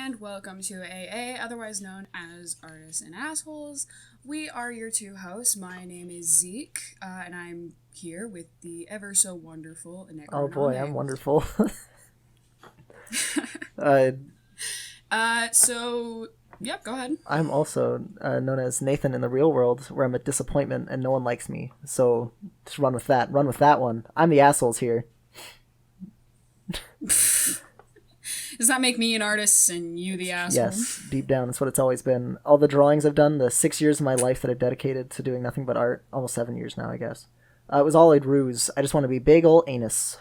and welcome to AA, otherwise known as Artists and Assholes. We are your two hosts. My name is Zeke, and I'm here with the ever so wonderful Nick. Oh boy, I'm wonderful. Yep, go ahead. I'm also known as Nathan in the real world, where I'm a disappointment and no one likes me. So just run with that. Run with that one. I'm the assholes here. Does that make me an artist and you the asshole? Yes, deep down, that's what it's always been. All the drawings I've done, the 6 years of my life that I've dedicated to doing nothing but art, almost 7 years now, I guess. It was all a ruse. I just want to be big ol' anus.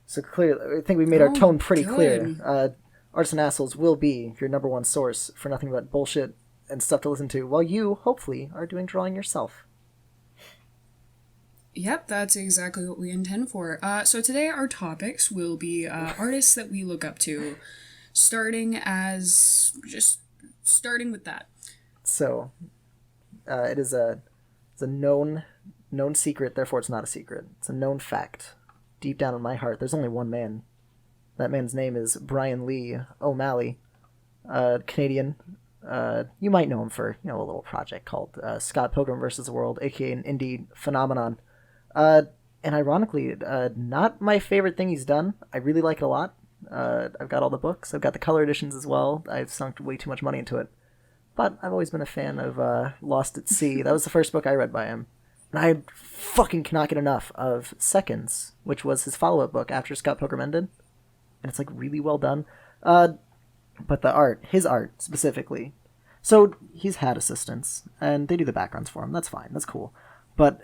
So clearly, I think we made our tone pretty clear. Artists and Assholes will be your number one source for nothing but bullshit and stuff to listen to, while you, hopefully, are doing drawing yourself. Yep, that's exactly what we intend for. So today our topics will be artists that we look up to, starting with that. So, it's a known secret, therefore it's not a secret. It's a known fact. Deep down in my heart, there's only one man. That man's name is Brian Lee O'Malley, Canadian. You might know him for, a little project called Scott Pilgrim vs. the World, aka an indie phenomenon. And ironically, not my favorite thing he's done. I really like it a lot. I've got all the books. I've got the color editions as well. I've sunk way too much money into it. But I've always been a fan of Lost at Sea. That was the first book I read by him. And I fucking cannot get enough of Seconds, which was his follow-up book after Scott Pilgrim ended. And it's, really well done. But the art, his art specifically. So he's had assistants, and they do the backgrounds for him. That's fine. That's cool. But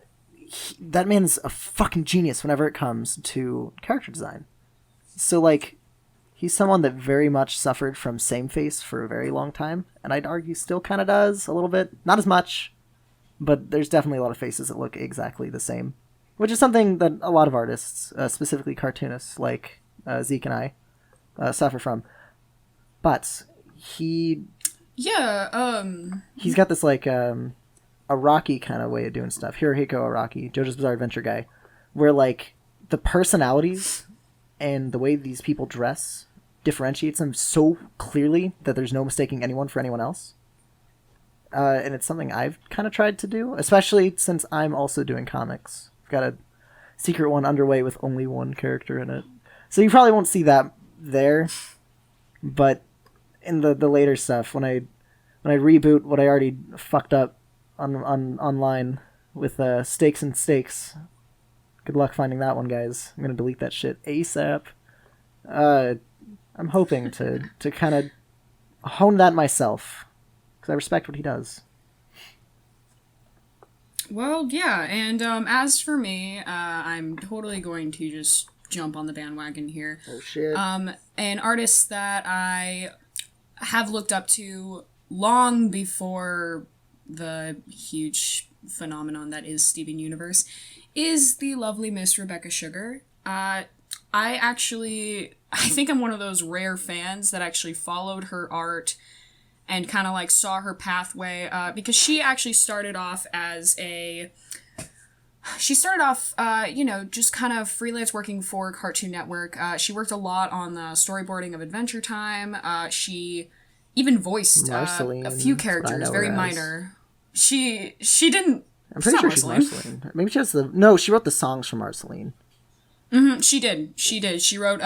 that man's a fucking genius whenever it comes to character design. So, he's someone that very much suffered from same face for a very long time, and I'd argue still kind of does, a little bit. Not as much, but there's definitely a lot of faces that look exactly the same, which is something that a lot of artists, specifically cartoonists like Zeke and I, suffer from. But he's got this, Araki kind of way of doing stuff. Hirohiko Araki, JoJo's Bizarre Adventure guy, where the personalities and the way these people dress differentiates them so clearly that there's no mistaking anyone for anyone else. And it's something I've kind of tried to do, especially since I'm also doing comics. I've got a secret one underway with only one character in it. So you probably won't see that there, but in the later stuff, when I reboot what I already fucked up online with Stakes and Stakes. Good luck finding that one, guys. I'm gonna delete that shit ASAP. I'm hoping to kind of hone that myself, because I respect what he does. Well, yeah, and as for me, I'm totally going to just jump on the bandwagon here. Oh shit. An artist that I have looked up to long before the huge phenomenon that is Steven Universe is the lovely Miss Rebecca Sugar. I think I'm one of those rare fans that actually followed her art and kind of saw her pathway, because she actually started off just kind of freelance working for Cartoon Network. She worked a lot on the storyboarding of Adventure Time. She even voiced a few characters, very minor. She didn't. I'm pretty sure she's Marceline. Maybe she has she wrote the songs for Marceline. Mm-hmm, she did. She wrote,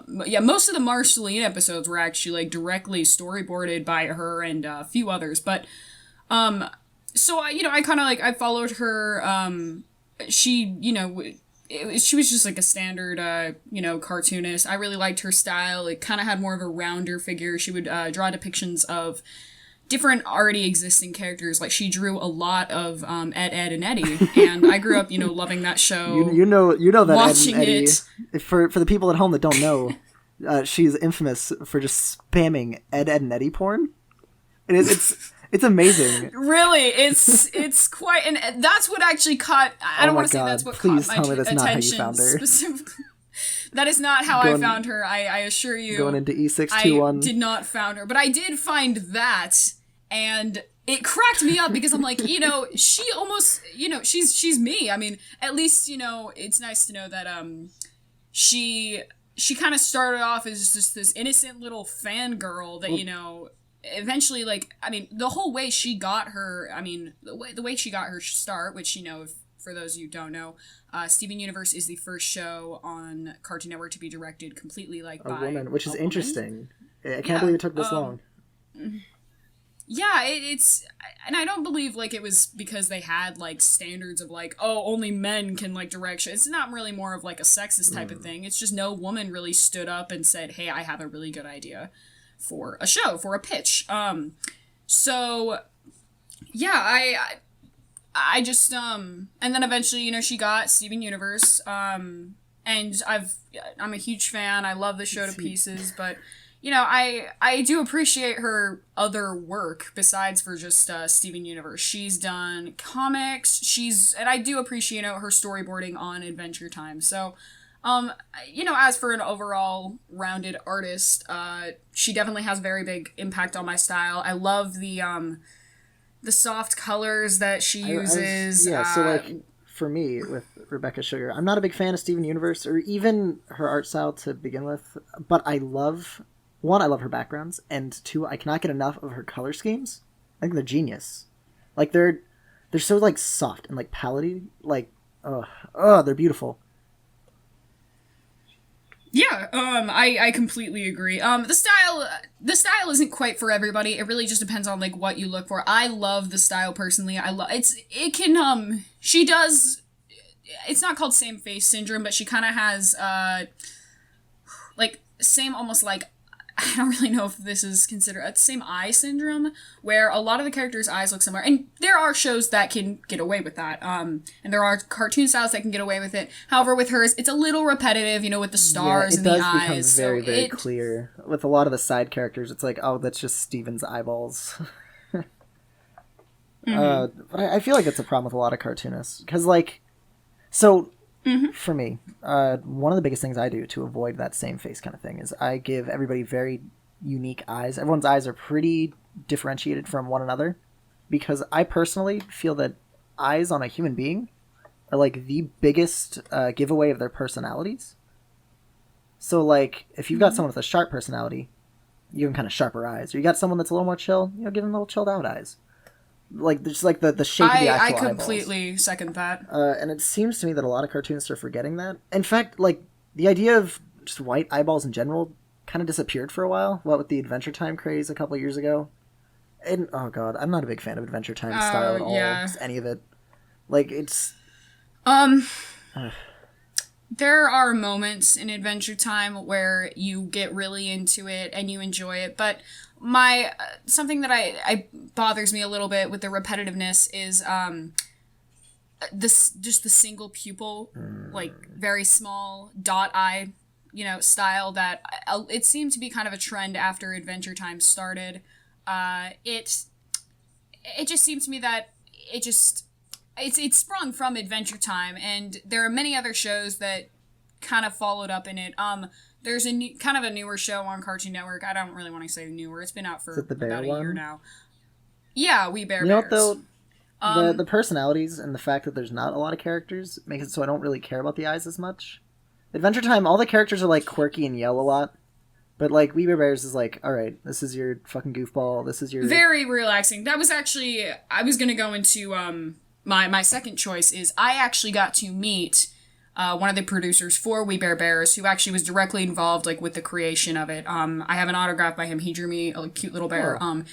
most of the Marceline episodes were actually, directly storyboarded by her and a few others. But, so, I kind of, I followed her, she was just, a standard, cartoonist. I really liked her style. It kind of had more of a rounder figure. She would, draw depictions of different already existing characters. She drew a lot of Ed, and Eddie, and I grew up, loving that show. You know that watching Ed and Eddie. It. For the people at home that don't know, she's infamous for just spamming Ed, and Eddie porn. It's amazing. Really, it's quite, and that's what actually caught. I don't want to say that's what Please caught my tell me that's attention. Not how you found her. Specifically. That is not how I found her. I assure you. Going into E621. I did not found her, but I did find that. And it cracked me up because I'm she almost, she's me. I mean, at least, it's nice to know that, she she kind of started off as just this innocent little fangirl that, you know, eventually, like, I mean, the whole way she got her, I mean, the way she got her start, which, you know, if, for those of you who don't know, Steven Universe is the first show on Cartoon Network to be directed completely, like, by a woman, which is a woman. Interesting. I can't believe it took this long. Yeah, it's, and I don't believe, like, it was because they had, like, standards of, like, oh, only men can, like, direct shows. It's not really more of, like, a sexist type of thing. It's just no woman really stood up and said, hey, I have a really good idea for a show, for a pitch. So, yeah, I just, and then eventually, you know, she got Steven Universe, and I'm a huge fan. I love the show to pieces, but, you know, I do appreciate her other work besides for just Steven Universe. She's done comics. And I do appreciate, you know, her storyboarding on Adventure Time. So, you know, as for an overall rounded artist, she definitely has a very big impact on my style. I love the soft colors that she uses. So like for me with Rebecca Sugar, I'm not a big fan of Steven Universe or even her art style to begin with, but I love her backgrounds, and two, I cannot get enough of her color schemes. I think they're genius. Like they're so like soft and like palettey, like they're beautiful. Yeah, I completely agree. The style isn't quite for everybody. It really just depends on, like, what you look for. I love the style personally. She does, it's not called same face syndrome, but she kind of has, like, same almost like, I don't really know if this is considered same eye syndrome, where a lot of the characters' eyes look similar. And there are shows that can get away with that. And there are cartoon styles that can get away with it. However, with hers, it's a little repetitive, you know, with the stars and the eyes. It does become very, very clear. With a lot of the side characters, it's like, oh, that's just Steven's eyeballs. But I feel like it's a problem with a lot of cartoonists. Because, like, so... For me, one of the biggest things I do to avoid that same face kind of thing is I give everybody very unique eyes. Everyone's eyes are pretty differentiated from one another, because I personally feel that eyes on a human being are like the biggest giveaway of their personalities. So like if you've got someone with a sharp personality, you give them kind of sharper eyes. Or you got someone that's a little more chill, you know, give them a little chilled out eyes. Like just like the shape of the actual I completely eyeballs. Second that. And it seems to me that a lot of cartoonists are forgetting that. In fact, like the idea of just white eyeballs in general kind of disappeared for a while. What with the Adventure Time craze a couple of years ago. And oh god, I'm not a big fan of Adventure Time style at all. Just any of it. Like it's. There are moments in Adventure Time where you get really into it and you enjoy it, but something that I bothers me a little bit with the repetitiveness is just the single pupil, like very small dot eye, you know, style that it seemed to be kind of a trend after Adventure Time started. It just seems to me that it's sprung from Adventure Time, and there are many other shows that kind of followed up in it. There's a kind of a newer show on Cartoon Network. I don't really want to say newer. It's been out for about a year now. Yeah, We Bare Bears. You know what, though? The personalities and the fact that there's not a lot of characters makes it so I don't really care about the eyes as much. Adventure Time, all the characters are, like, quirky and yell a lot. But, like, We Bare Bears is like, alright, this is your fucking goofball. This is your... Very relaxing. That was actually... I was going to go into... My second choice is I actually got to meet... one of the producers for We Bare Bears, who actually was directly involved, like, with the creation of it. I have an autograph by him. He drew me a cute little bear. Oh.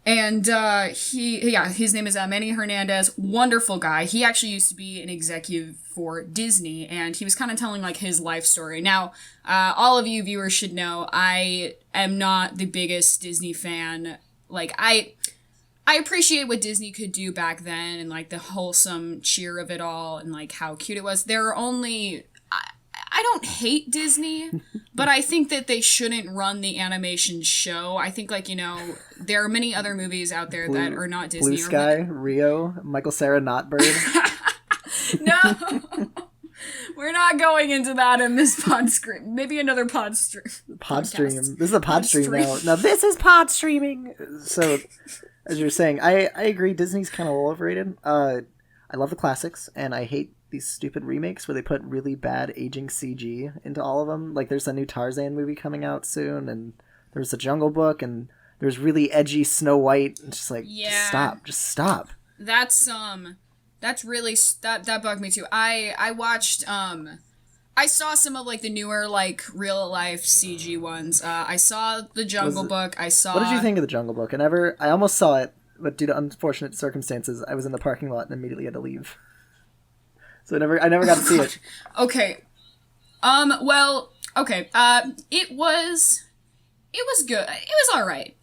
His name is Manny Hernandez. Wonderful guy. He actually used to be an executive for Disney, and he was kind of telling, like, his life story. Now, all of you viewers should know I am not the biggest Disney fan. Like, I appreciate what Disney could do back then and, like, the wholesome cheer of it all and, like, how cute it was. There are only... I don't hate Disney, but I think that they shouldn't run the animation show. I think, like, you know, there are many other movies out there that are not Disney. Blue Sky, Rio, Michael Cera, Not Bird. No! We're not going into that in this pod stream. Maybe another pod stream. Pod stream. This is a pod stream now. Now this is pod streaming! So... As you're saying, I agree. Disney's kind of overrated. I love the classics, and I hate these stupid remakes where they put really bad aging CG into all of them. Like there's a new Tarzan movie coming out soon, and there's the Jungle Book, and there's really edgy Snow White. And it's just like, just stop. That's really that bugged me too. I watched I saw some of like the newer like real life CG ones. I saw the Jungle Book. I saw. What did you think of the Jungle Book? I almost saw it, but due to unfortunate circumstances, I was in the parking lot and immediately had to leave. So I never got to see it. Okay. Well. Okay. It was good. It was all right.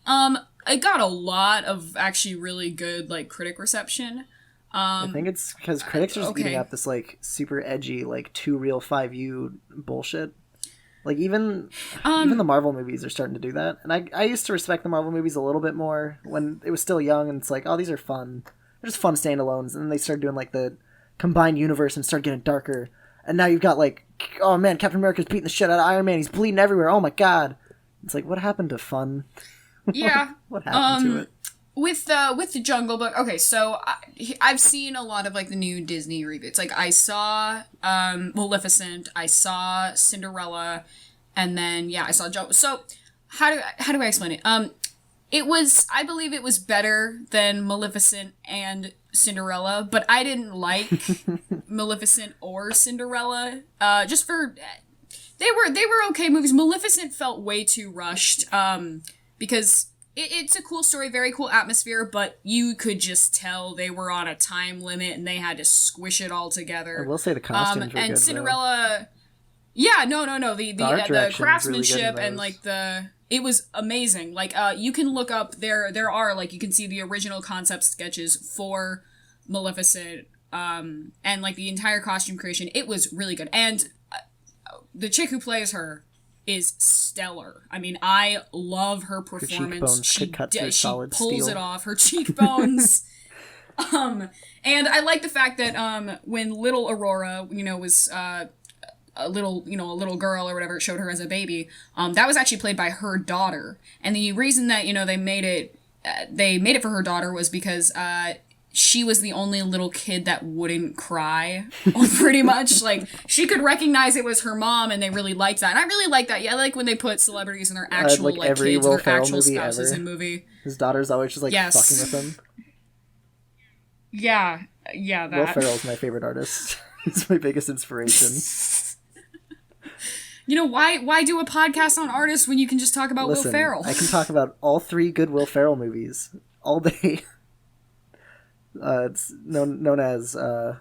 It got a lot of actually really good like critic reception. I think it's because critics are just eating up this like super edgy like 2 Real 5U bullshit. Like even the Marvel movies are starting to do that, and I used to respect the Marvel movies a little bit more when it was still young, and it's like, oh, these are fun. They're just fun standalones, and then they started doing like the combined universe and started getting darker. And now you've got like, oh man, Captain America's beating the shit out of Iron Man. He's bleeding everywhere. Oh my god! It's like, what happened to fun? Yeah. What happened to it? With the Jungle Book, okay, so I've seen a lot of like the new Disney reboots. Like I saw Maleficent, I saw Cinderella, and then I saw Jungle. So how do I explain it? I believe it was better than Maleficent and Cinderella, but I didn't like Maleficent or Cinderella. Just for they were okay movies. Maleficent felt way too rushed. Because it's a cool story, very cool atmosphere, but you could just tell they were on a time limit and they had to squish it all together. I will say the costumes were and good, Cinderella, no, the craftsmanship really and like it was amazing. Like you can look up there are like you can see the original concept sketches for Maleficent, and like the entire costume creation. It was really good, and the chick who plays her is stellar. I mean, I love her performance. She pulls it off. Her cheekbones. And I like the fact that when little Aurora, was a little girl or whatever, it showed her as a baby. That was actually played by her daughter. And the reason that they made it for her daughter was because she was the only little kid that wouldn't cry, pretty much. Like, she could recognize it was her mom, and they really liked that. And I really like that. Yeah, I like when they put celebrities and their actual, kids, their actual spouses in movie. His daughter's always just, fucking with him. Yeah, that. Will Ferrell's my favorite artist. He's my biggest inspiration. Why do a podcast on artists when you can just talk about Will Ferrell? I can talk about all 3 good Will Ferrell movies all day. It's known as the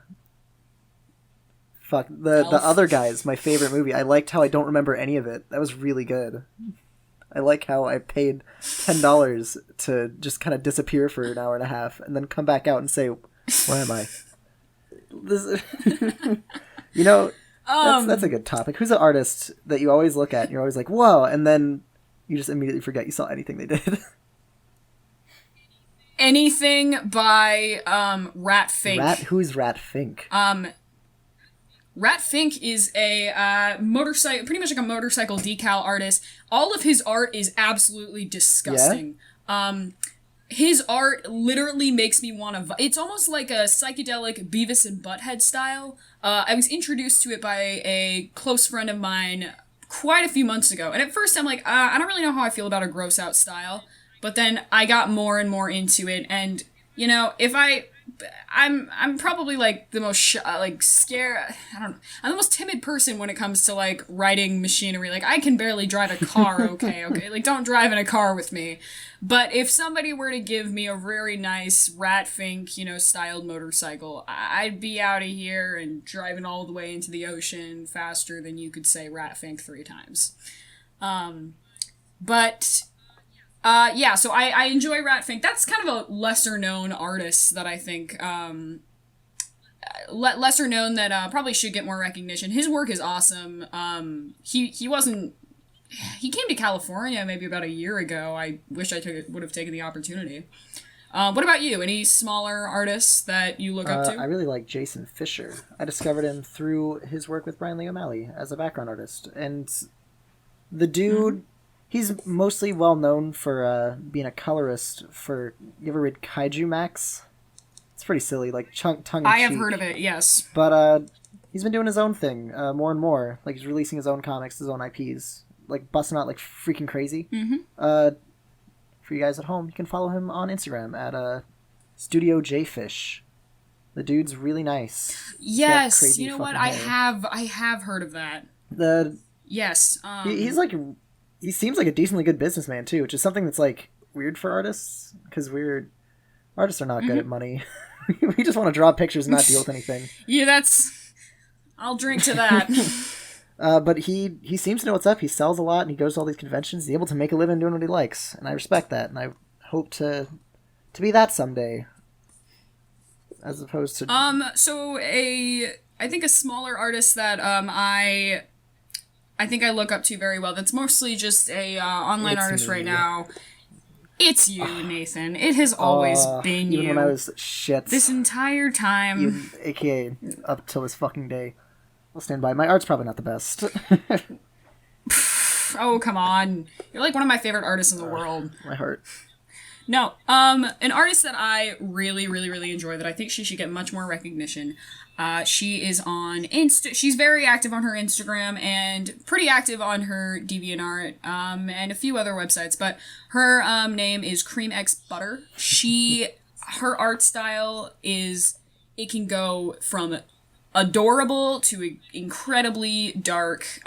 Other Guys, my favorite movie. I liked how I don't remember any of it. That was really good. I like how I paid $10 to just kind of disappear for an hour and a half and then come back out and say, where am I? That's a good topic. Who's an artist that you always look at and you're always like, whoa, and then you just immediately forget you saw anything they did? Anything by Rat Fink. Who's Rat Fink? Rat Fink is a motorcycle, pretty much like a motorcycle decal artist. All of his art is absolutely disgusting. Yeah? His art literally makes me want to... It's almost like a psychedelic Beavis and Butthead style. I was introduced to it by a close friend of mine quite a few months ago. And at first I'm like, I don't really know how I feel about a gross out style. But then I got more and more into it, and if I'm probably like the most scared. I don't know. I'm the most timid person when it comes to like riding machinery. Like I can barely drive a car. Okay. Like don't drive in a car with me. But if somebody were to give me a very nice Rat Fink, styled motorcycle, I'd be out of here and driving all the way into the ocean faster than you could say Rat Fink 3 times. So I enjoy Rat Fink. That's kind of a lesser known artist that I think, lesser known that probably should get more recognition. His work is awesome. He came to California maybe about a year ago. I wish I would have taken the opportunity. What about you? Any smaller artists that you look up to? I really like Jason Fisher. I discovered him through his work with Brian Lee O'Malley as a background artist. And the dude... Mm-hmm. He's mostly well known for being a colorist for... You ever read Kaiju Max? It's pretty silly, like tongue in cheek. I have heard of it, yes. But he's been doing his own thing more and more. Like he's releasing his own comics, his own IPs, like busting out like freaking crazy. For you guys at home, you can follow him on Instagram at Studio Jfish. The dude's really nice. Yes, you know what? I have heard of that. Yes. He's like, he seems like a decently good businessman too, which is something that's like weird for artists because artists are not good at money. We just want to draw pictures and not deal with anything. Yeah, I'll drink to that. But he seems to know what's up. He sells a lot and he goes to all these conventions. He's able to make a living doing what he likes, and I respect that. And I hope to be that someday. As opposed to I think a smaller artist that I think I look up to very well. That's mostly just a online artist right now. It's you, Nathan. It has always been you. Even when I was shit. This entire time. AKA up till this fucking day. I'll stand by. My art's probably not the best. Oh, come on. You're like one of my favorite artists in the world. My heart. No, an artist that I really, really, really enjoy that I think she should get much more recognition. She is on she's very active on her Instagram and pretty active on her DeviantArt, and a few other websites, but her, name is Cream X Butter. Her art style it can go from adorable to incredibly dark.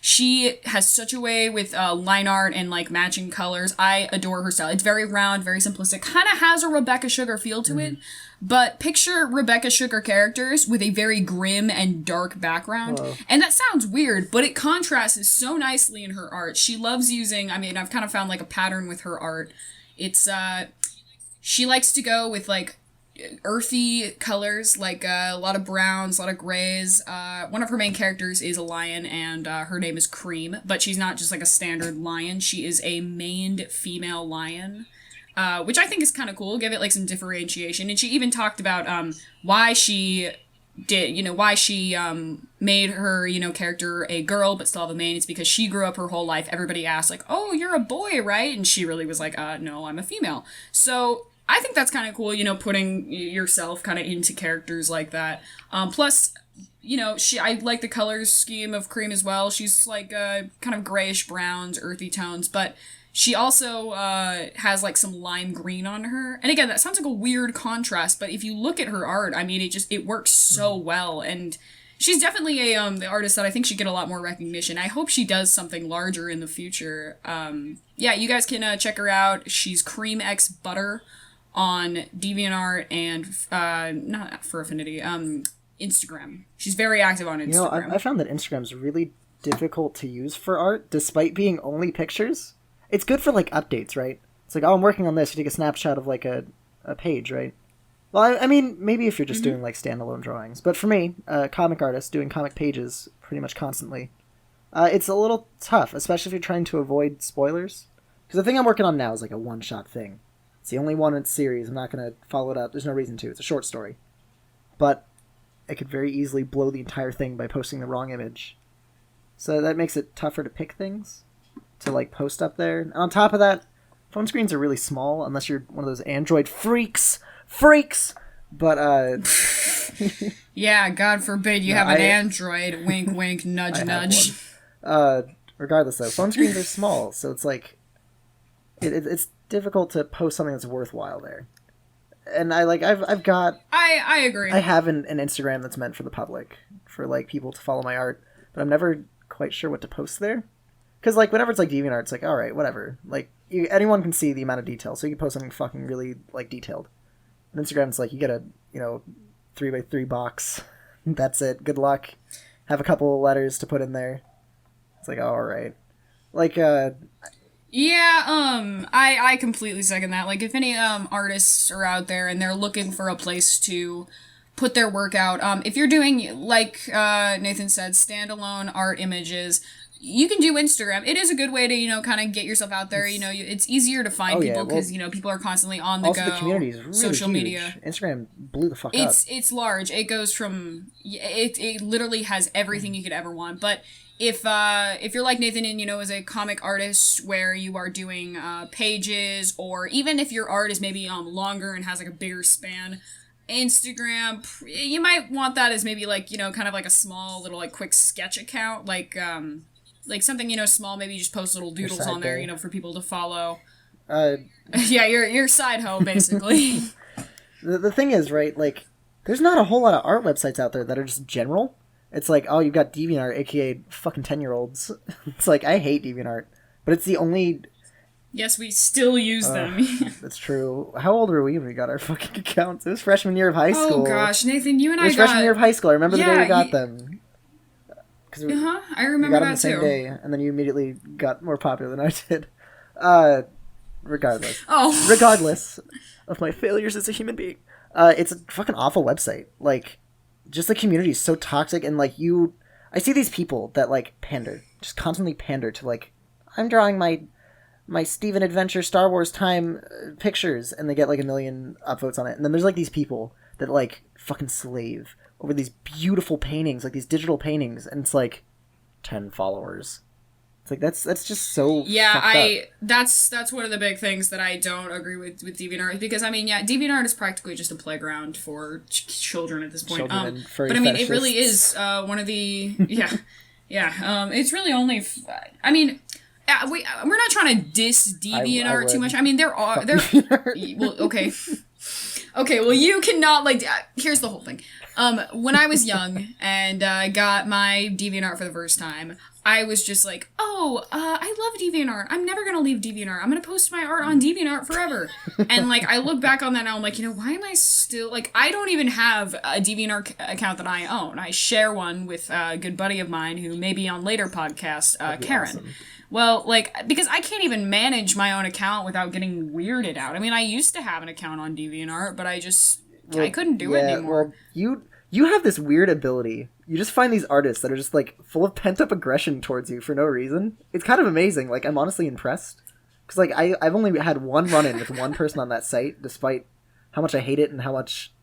She has such a way with line art and like matching colors. I adore her style. It's very round, very simplistic. Kind of has a Rebecca Sugar feel to it, but picture Rebecca Sugar characters with a very grim and dark background. Whoa. And that sounds weird, but it contrasts so nicely in her art. She loves using, I've kind of found like a pattern with her art. It's she likes to go with like earthy colors, like a lot of browns, a lot of grays. One of her main characters is a lion, and her name is Cream, but she's not just like a standard lion. She is a maned female lion, which I think is kind of cool. Give it like some differentiation. And she even talked about why she made her, character a girl but still have a mane. It's because she grew up her whole life. Everybody asked like, "Oh, you're a boy, right?" And she really was like, "No, I'm a female." So I think that's kind of cool, putting yourself kind of into characters like that. Plus, I like the color scheme of Cream as well. She's like kind of grayish browns, earthy tones, but she also has like some lime green on her. And again, that sounds like a weird contrast, but if you look at her art, it works so well. And she's definitely the artist that I think should get a lot more recognition. I hope she does something larger in the future. Yeah, you guys can check her out. She's Cream X Butter on DeviantArt and not for Affinity, Instagram. She's very active on Instagram. I found that Instagram's really difficult to use for art, despite being only pictures. It's good for like updates, right? It's like, I'm working on this. You take a snapshot of like a page, right? Well, maybe if you're just doing like standalone drawings, but for me, a comic artist doing comic pages pretty much constantly, it's a little tough, especially if you're trying to avoid spoilers. Because the thing I'm working on now is like a one-shot thing. It's the only one in the series. I'm not going to follow it up. There's no reason to. It's a short story. But I could very easily blow the entire thing by posting the wrong image. So that makes it tougher to pick things to like post up there. And on top of that, phone screens are really small unless you're one of those Android freaks. But yeah, God forbid you have an Android. Wink, wink, nudge, nudge. Regardless, though, phone screens are small, so it's like it's difficult to post something that's worthwhile there. And I agree. I have an Instagram that's meant for the public, for like people to follow my art, but I'm never quite sure what to post there. Because like whenever it's like DeviantArt, it's like, all right, whatever. Like anyone can see the amount of detail, so you can post something fucking really like detailed. On Instagram, it's like you get a 3x3 box. That's it. Good luck. Have a couple of letters to put in there. It's like, all right. Like yeah, I completely second that. Like, if any artists are out there and they're looking for a place to put their work out, if you're doing, like Nathan said, standalone art images, you can do Instagram. It is a good way to, kind of get yourself out there. It's easier to find people because, people are constantly on the go. Also, the community is really social huge. Media. Instagram blew the fuck up. It's large. It goes from, it literally has everything you could ever want. But if you're like Nathan and, is a comic artist where you are doing pages, or even if your art is maybe longer and has like a bigger span, Instagram, you might want that as maybe like, kind of like a small little like quick sketch account, like something, small, maybe you just post little doodles on there, for people to follow. Yeah, your side hoe, basically. The thing is, right, like, there's not a whole lot of art websites out there that are just general. It's like, oh, you've got DeviantArt, aka fucking 10-year-olds. It's like, I hate DeviantArt, but it's the only... Yes, we still use them. That's true. How old were we when we got our fucking accounts? It was freshman year of high school. Oh gosh, Nathan, you and I got... It was freshman year of high school. I remember the day we got them. I remember that too. We got them the same day, and then you immediately got more popular than I did. Regardless. Oh. Regardless of my failures as a human being. It's a fucking awful website. Like, just the community is so toxic, and like I see these people that like pander, just constantly pander to like, I'm drawing my Steven Adventure Star Wars time pictures, and they get like 1 million upvotes on it. And then there's like these people that like fucking slave over these beautiful paintings, like these digital paintings, and it's like 10 followers. It's like that's just so that's one of the big things that I don't agree with DeviantArt, because I mean, DeviantArt is practically just a playground for children at this point. But I mean, it really is one of the it's really only I mean, we're not trying to diss DeviantArt too much. I mean, there well, okay. Okay, well, you cannot, like, here's the whole thing. When I was young and got my DeviantArt for the first time, I was just like, I love DeviantArt. I'm never gonna leave DeviantArt. I'm gonna post my art on DeviantArt forever. And, like, I look back on that now, I'm like, why am I still, like, I don't even have a DeviantArt account that I own. I share one with a good buddy of mine who may be on later podcasts, Karen. Awesome. Well, like, because I can't even manage my own account without getting weirded out. I mean, I used to have an account on DeviantArt, but I couldn't do it anymore. Well, you have this weird ability. You just find these artists that are just, like, full of pent-up aggression towards you for no reason. It's kind of amazing. Like, I'm honestly impressed. Because, like, I've only had one run-in with one person on that site, despite how much I hate it and how much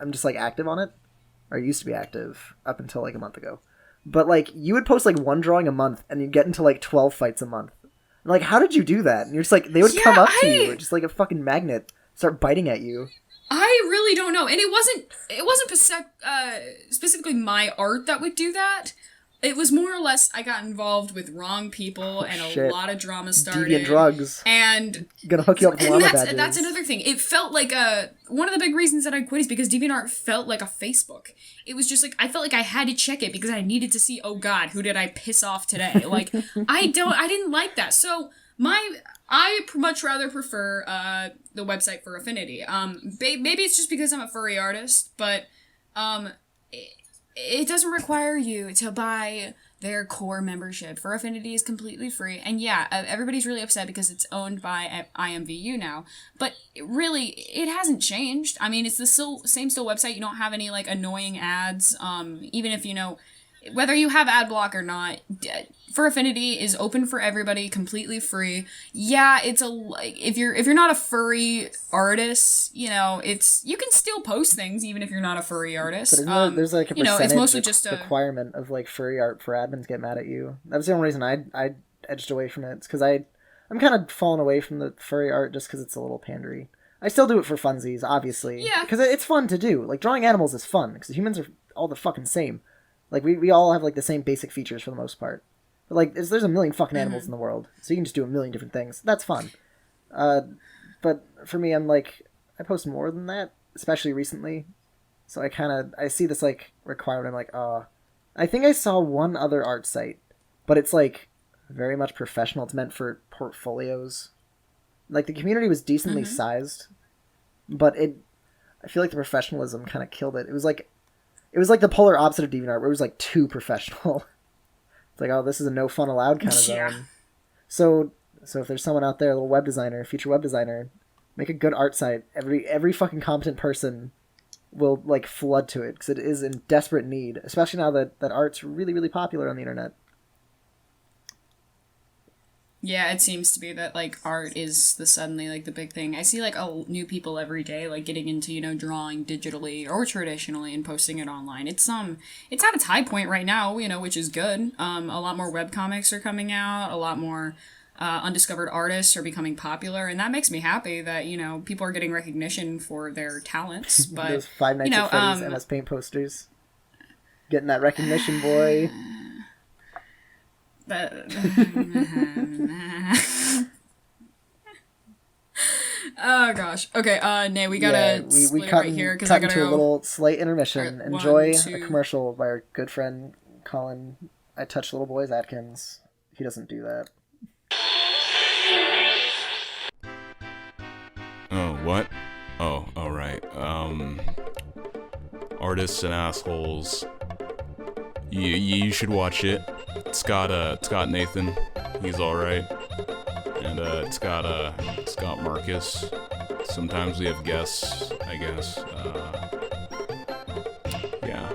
I'm just, like, active on it. Or I used to be active up until, like, a month ago. But, like, you would post, like, one drawing a month, and you'd get into, like, 12 fights a month. And, like, how did you do that? And you're just like, they would come up to you, just like a fucking magnet, start biting at you. I really don't know. And it wasn't specifically my art that would do that. It was more or less I got involved with wrong people and a lot of drama started. Deviant drugs. And gonna hook you up with llama badges. That's another thing. It felt like one of the big reasons that I quit is because DeviantArt felt like a Facebook. It was just like, I felt like I had to check it because I needed to see, oh god, who did I piss off today? Like, I didn't like that. So I much rather prefer the website for Affinity. Maybe it's just because I'm a furry artist, but it doesn't require you to buy their core membership. For Affinity is completely free. And yeah, everybody's really upset because it's owned by IMVU now. But really, it hasn't changed. I mean, it's the same website. You don't have any, like, annoying ads. Even if, whether you have ad block or not, For Affinity is open for everybody, completely free. Yeah, it's if you're not a furry artist, you can still post things even if you're not a furry artist. But there's like a percentage it's mostly just a requirement of like furry art for admins to get mad at you. That was the only reason I edged away from it. It's because I'm kind of falling away from the furry art just because it's a little pandery. I still do it for funsies, obviously. Yeah. Because it's fun to do. Like, drawing animals is fun because humans are all the fucking same. Like, we all have like the same basic features for the most part. But, like, there's a million fucking animals in the world, so you can just do a million different things. That's fun. But for me, I'm like, I post more than that, especially recently. So I see this, like, requirement. I'm like, I think I saw one other art site, but it's, like, very much professional. It's meant for portfolios. Like, the community was decently sized, but I feel like the professionalism kind of killed it. It was like the polar opposite of DeviantArt, where it was, like, too professional. It's like, oh, this is a no fun allowed kind of zone. So if there's someone out there, a little web designer, future web designer, make a good art site. Every fucking competent person will, like, flood to it, because it is in desperate need, especially now that art's really, really popular on the internet. Yeah, it seems to be that, like, art is suddenly, like, the big thing. I see, like, new people every day, like, getting into, drawing digitally or traditionally and posting it online. It's at its high point right now, which is good. A lot more webcomics are coming out, a lot more, undiscovered artists are becoming popular, and that makes me happy that, you know, people are getting recognition for their talents. But those Five Nights at Freddy's MS Paint posters. Getting that recognition, boy. Oh gosh. Okay. Nay, we gotta split cut right here because I I gotta go. A go. little slight intermission. Right, Enjoy 1, 2. a commercial by our good friend Colin. I touch little boys Atkins. He doesn't do that. Oh, what? Oh, right. Artists and Assholes. You should watch it. It's got Nathan. He's all right. And it's got Marcus. Sometimes we have guests, I guess. Yeah.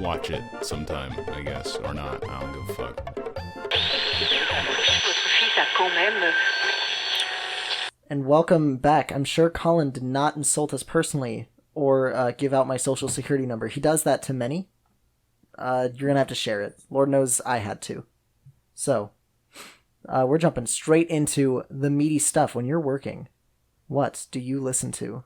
Watch it sometime, I guess, or not. I don't give a fuck. And welcome back. I'm sure Colin did not insult us personally or give out my social security number. He does that to many. You're going to have to share it. Lord knows I had to. So, we're jumping straight into the meaty stuff. When you're working, what do you listen to?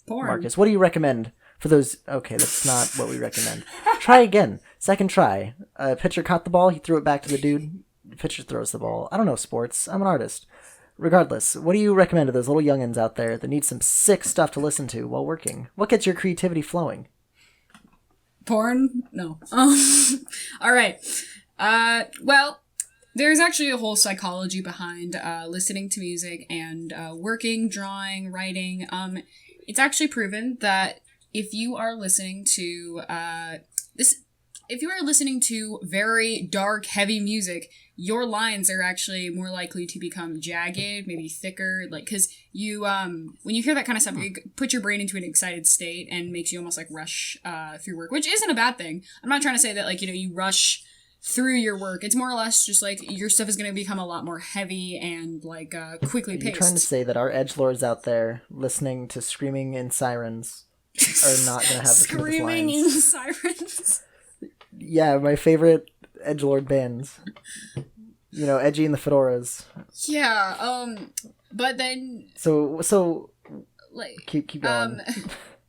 Porn. Marcus, what do you recommend for those? Okay, that's not what we recommend. Try again. Second try. Pitcher caught the ball. He threw it back to the dude. Pitcher throws the ball. I don't know sports. I'm an artist. Regardless, what do you recommend to those little youngins out there that need some sick stuff to listen to while working? What gets your creativity flowing? Porn? No. All right. Well, there's actually a whole psychology behind listening to music and working, drawing, writing. It's actually proven that if you are listening to if you are listening to very dark, heavy music, your lines are actually more likely to become jagged, maybe thicker, like, because you, when you hear that kind of stuff, you put your brain into an excited state and makes you almost, like, rush through work, which isn't a bad thing. I'm not trying to say that, like, you know, you rush through your work. It's more or less just, like, your stuff is going to become a lot more heavy and, like, quickly paced. You're trying to say that our edgelords out there listening to Screaming and Sirens are not going to have the Screaming and Sirens? Yeah, my favorite edgelord bands. You know, Edgy and the Fedoras. Yeah, but then... So like, keep going.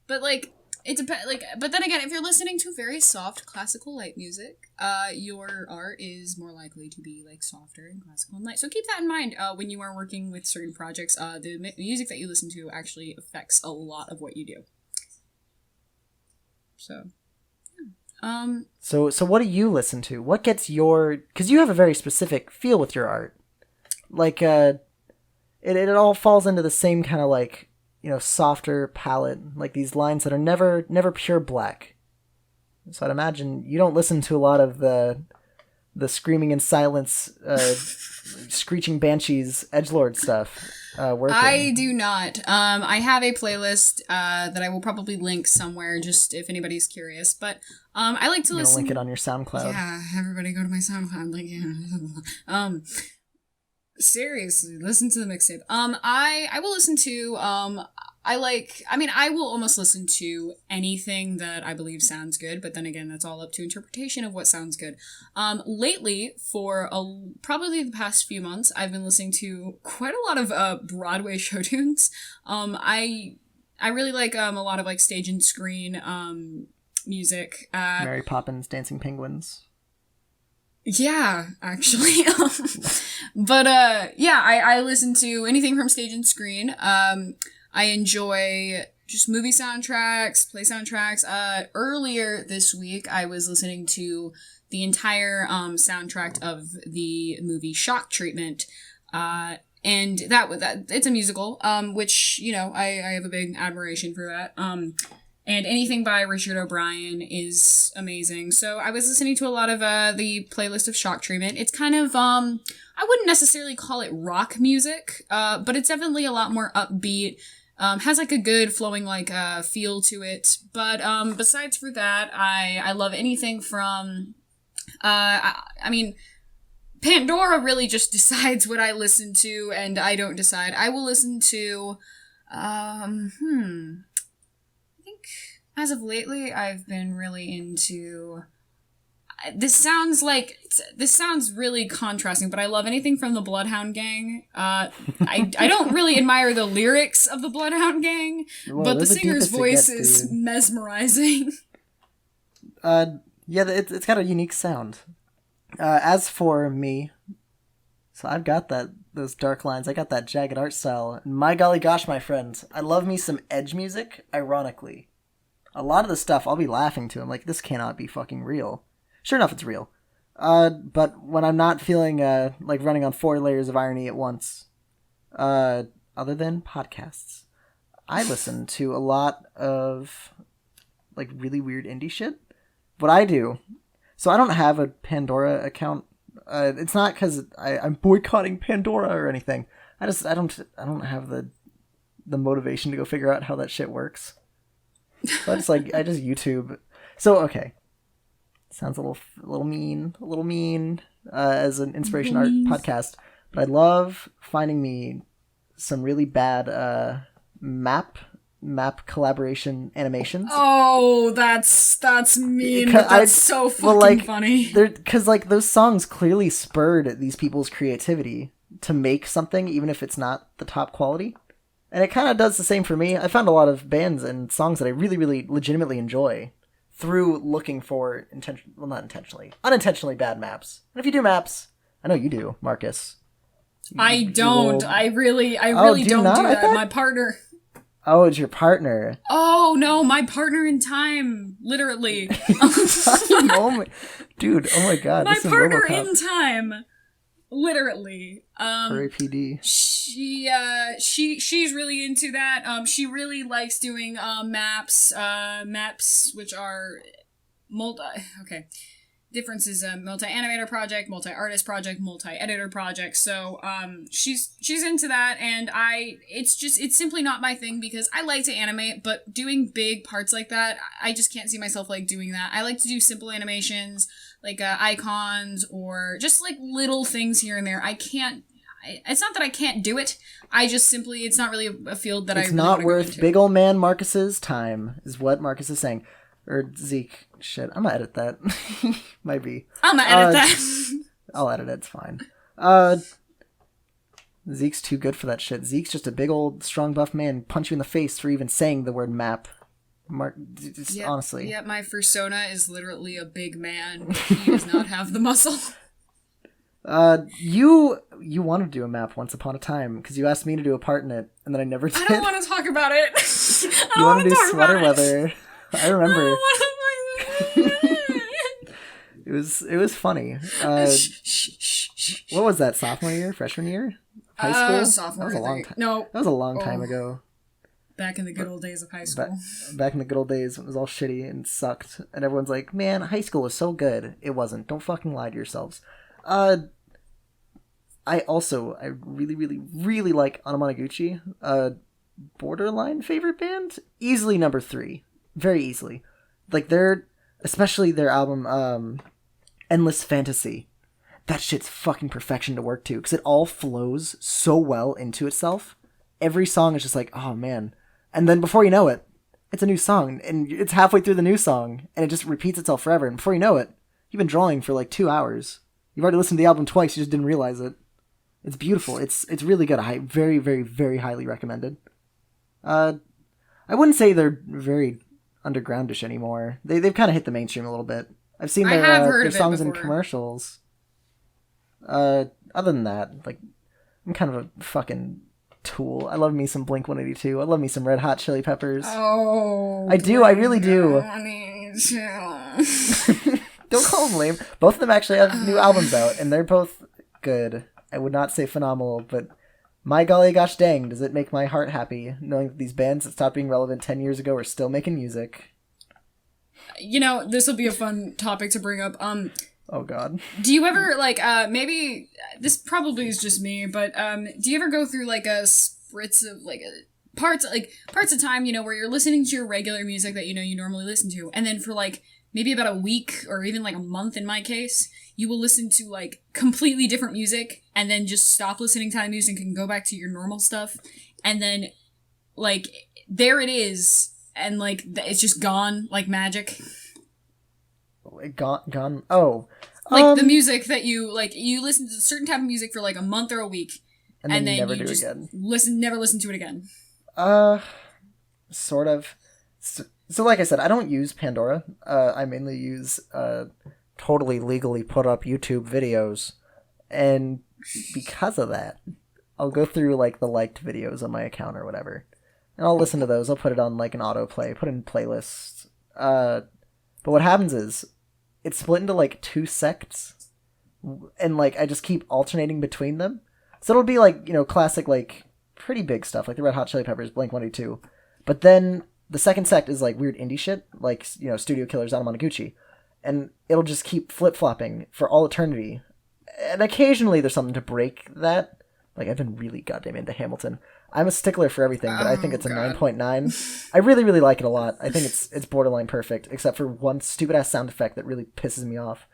But, like, it depends, like, but then again, if you're listening to very soft classical light music, your art is more likely to be, like, softer and classical and light. So keep that in mind, when you are working with certain projects. The music that you listen to actually affects a lot of what you do. So... So what do you listen to? What gets your... Because you have a very specific feel with your art. Like, it all falls into the same kind of, like, you know, softer palette. Like, these lines that are never pure black. So I'd imagine you don't listen to a lot of the Screaming in Silence, Screeching Banshees, edgelord stuff. Working. I do not. I have a playlist that I will probably link somewhere, just if anybody's curious. But I like to listen. Link it on your SoundCloud. Yeah, everybody go to my SoundCloud. Like, yeah. Seriously, listen to the mixtape. I will listen to. I will almost listen to anything that I believe sounds good, but then again, that's all up to interpretation of what sounds good. Lately, for probably the past few months, I've been listening to quite a lot of Broadway show tunes. I really like a lot of, like, stage and screen music. Mary Poppins, Dancing Penguins. Yeah, actually. But I listen to anything from stage and screen. I enjoy just movie soundtracks, play soundtracks. Earlier this week, I was listening to the entire soundtrack of the movie Shock Treatment. And that it's a musical, which, you know, I have a big admiration for that. And anything by Richard O'Brien is amazing. So I was listening to a lot of the playlist of Shock Treatment. It's kind of, I wouldn't necessarily call it rock music, but it's definitely a lot more upbeat. Has, like, a good flowing, like, feel to it. But besides for that, I love anything from, I mean, Pandora really just decides what I listen to, and I don't decide. I will listen to, I think as of lately, I've been really into, this sounds really contrasting, but I love anything from the Bloodhound Gang. I don't really admire the lyrics of the Bloodhound Gang, but the singer's voice is mesmerizing. Yeah, it's got a unique sound. As for me, so I've got those dark lines. I got that jagged art style. And my golly gosh, my friends, I love me some edge music. Ironically, a lot of the stuff I'll be laughing to. I'm like, this cannot be fucking real. Sure enough, it's real. But when I'm not feeling like running on 4 layers of irony at once, other than podcasts, I listen to a lot of like really weird indie shit. What I do, so I don't have a Pandora account. It's not because I'm boycotting Pandora or anything. I don't have the motivation to go figure out how that shit works. So I just YouTube. So okay, sounds a little mean as an inspiration art podcast, but I love finding me some really bad map collaboration animations. Oh, that's mean. But that's so fucking funny. Because like those songs clearly spurred these people's creativity to make something, even if it's not the top quality. And it kind of does the same for me. I found a lot of bands and songs that I really, really legitimately enjoy through looking for unintentionally bad maps. And if you do maps, I know you do, Marcus. I don't. I really don't do that. My partner. Oh, it's your partner. Oh, no, my partner in time. Literally. Dude, oh my god. My partner in time. Literally. R.A.P.D. She's really into that. She really likes doing maps, which are differences, multi-animator project, multi-artist project, multi-editor project. So she's into that, and it's simply not my thing because I like to animate, but doing big parts like that, I just can't see myself like doing that. I like to do simple animations, like icons or just like little things here and there. It's not that I can't do it. I just simply, it's not really a field that it's not worth big old man Marcus's time, is what Marcus is saying. Or Zeke. Shit, I'm gonna edit that. Might be. I'm gonna edit that. I'll edit it, it's fine. Zeke's too good for that shit. Zeke's just a big old strong buff man, punch you in the face for even saying the word map. Honestly. Yeah, my persona is literally a big man. He does not have the muscle. You wanted to do a map once upon a time because you asked me to do a part in it, and then I never did. I don't want to talk about it. You want to do sweater weather. I remember. It was funny. What was that? Sophomore year? Freshman year? High school? Sophomore. That was a long time. No, that was a long time ago. Back in the good old days of high school. Back in the good old days when it was all shitty and sucked, and everyone's like, "Man, high school was so good." It wasn't. Don't fucking lie to yourselves. I really, really, really like Anamanaguchi. Borderline favorite band? Easily number 3. Very easily. Like, especially their album, Endless Fantasy. That shit's fucking perfection to work to, because it all flows so well into itself. Every song is just like, oh man. And then before you know it, it's a new song, and it's halfway through the new song, and it just repeats itself forever, and before you know it, you've been drawing for like 2 hours. You've already listened to the album twice, you just didn't realize it. It's beautiful. It's really good. I very, very, very highly recommended. I wouldn't say they're very undergroundish anymore. They've kind of hit the mainstream a little bit. I've seen their songs in commercials. Other than that, like, I'm kind of a fucking tool. I love me some Blink-182. I love me some Red Hot Chili Peppers. Oh, I do. I really do. Don't call them lame. Both of them actually have new albums out, and they're both good. I would not say phenomenal, but my golly gosh dang, does it make my heart happy knowing that these bands that stopped being relevant 10 years ago are still making music. You know, this will be a fun topic to bring up. Oh god. Do you ever, like, maybe, this probably is just me, but, do you ever go through, like, a spritz of, like, parts of time, you know, where you're listening to your regular music that, you know, you normally listen to, and then for, like, maybe about a week, or even, like, a month in my case, you will listen to, like, completely different music, and then just stop listening to that music and go back to your normal stuff, and then, like, there it is, and, like, it's just gone, like magic. Gone. Oh, like the music that you listen to a certain type of music for like a month or a week, and then you never do it again. Never listen to it again. Sort of. So like I said, I don't use Pandora. I mainly use totally legally put up YouTube videos, and because of that, I'll go through like the liked videos on my account or whatever, and I'll listen to those. I'll put it on like an autoplay, put in playlists. But what happens is it's split into like two sects, and like I just keep alternating between them. So it'll be like, classic, like pretty big stuff like the Red Hot Chili Peppers, Blink-182. But then the second sect is like weird indie shit, like Studio Killers, Anamanaguchi, and it'll just keep flip flopping for all eternity. And occasionally there's something to break that. Like I've been really goddamn into Hamilton. I'm a stickler for everything, but I think it's a 9.9. I really, really like it a lot. I think it's borderline perfect, except for one stupid ass sound effect that really pisses me off.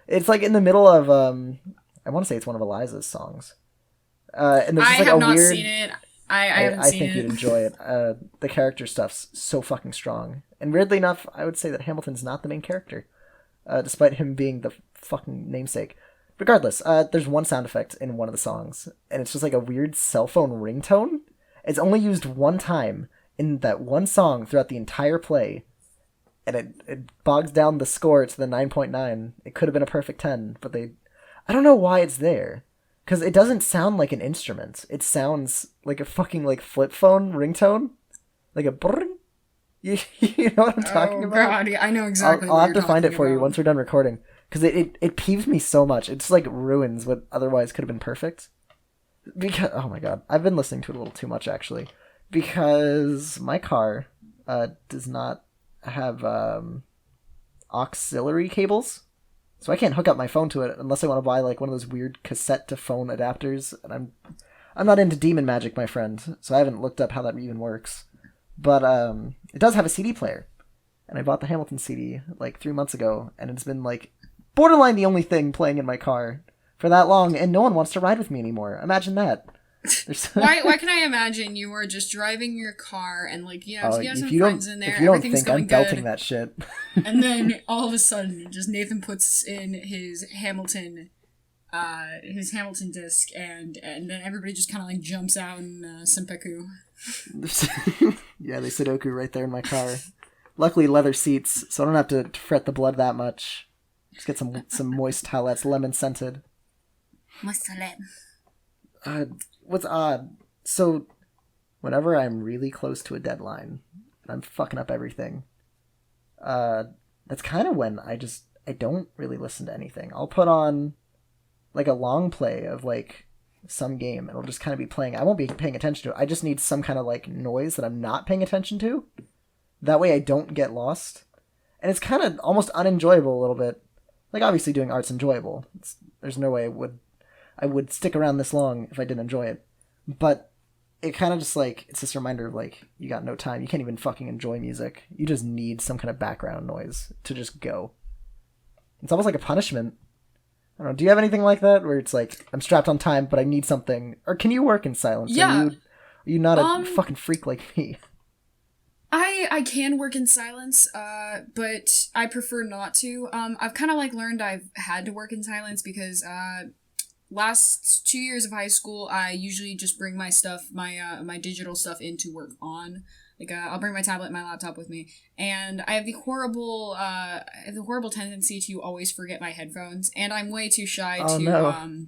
It's like in the middle of I want to say it's one of Eliza's songs. And there's just like I have a not weird. Seen it. I haven't seen it. I think you'd enjoy it. The character stuff's so fucking strong, and weirdly enough, I would say that Hamilton's not the main character, despite him being the fucking namesake. Regardless, there's one sound effect in one of the songs, and it's just like a weird cell phone ringtone. It's only used one time in that one song throughout the entire play, and it bogs down the score to the 9.9. It could have been a perfect 10, but I don't know why it's there. Because it doesn't sound like an instrument. It sounds like a fucking like flip phone ringtone. Like a brrrr. You know what I'm talking about? God, I know exactly I'll what have to find it for you once we're done recording. Because it peeves me so much. It's like ruins what otherwise could have been perfect. Because, oh my god. I've been listening to it a little too much, actually. Because my car does not have auxiliary cables. So I can't hook up my phone to it unless I want to buy like one of those weird cassette to phone adapters. And I'm not into demon magic, my friend, so I haven't looked up how that even works. But it does have a CD player. And I bought the Hamilton CD like 3 months ago, and it's been like borderline the only thing playing in my car for that long, and no one wants to ride with me anymore. Imagine that. Why can I imagine you were just driving your car and like you have some friends in there, if you don't everything's think going I'm belting good, that shit. and then all of a sudden just Nathan puts in his Hamilton disc and then everybody just kind of like jumps out in Senpeku. Yeah, they Sudoku right there in my car. Luckily leather seats, so I don't have to fret the blood that much. Just get some moist towelettes, lemon scented. Moist toilette. What's odd, so whenever I'm really close to a deadline, and I'm fucking up everything, that's kind of when I don't really listen to anything. I'll put on like a long play of like some game, and it'll just kind of be playing. I won't be paying attention to it. I just need some kind of like noise that I'm not paying attention to. That way I don't get lost. And it's kind of almost unenjoyable a little bit. Like obviously doing art's enjoyable. There's no way I would stick around this long if I didn't enjoy it. But it kind of just like, it's this reminder of like, you got no time. You can't even fucking enjoy music. You just need some kind of background noise to just go. It's almost like a punishment. I don't know. Do you have anything like that where it's like, I'm strapped on time, but I need something? Or can you work in silence? Yeah. Are you not a fucking freak like me? I can work in silence, but I prefer not to. I've kind of like learned I've had to work in silence because last 2 years of high school, I usually just bring my stuff, my digital stuff in to work on. Like I'll bring my tablet, and my laptop with me, and I have the horrible tendency to always forget my headphones, and I'm way too shy to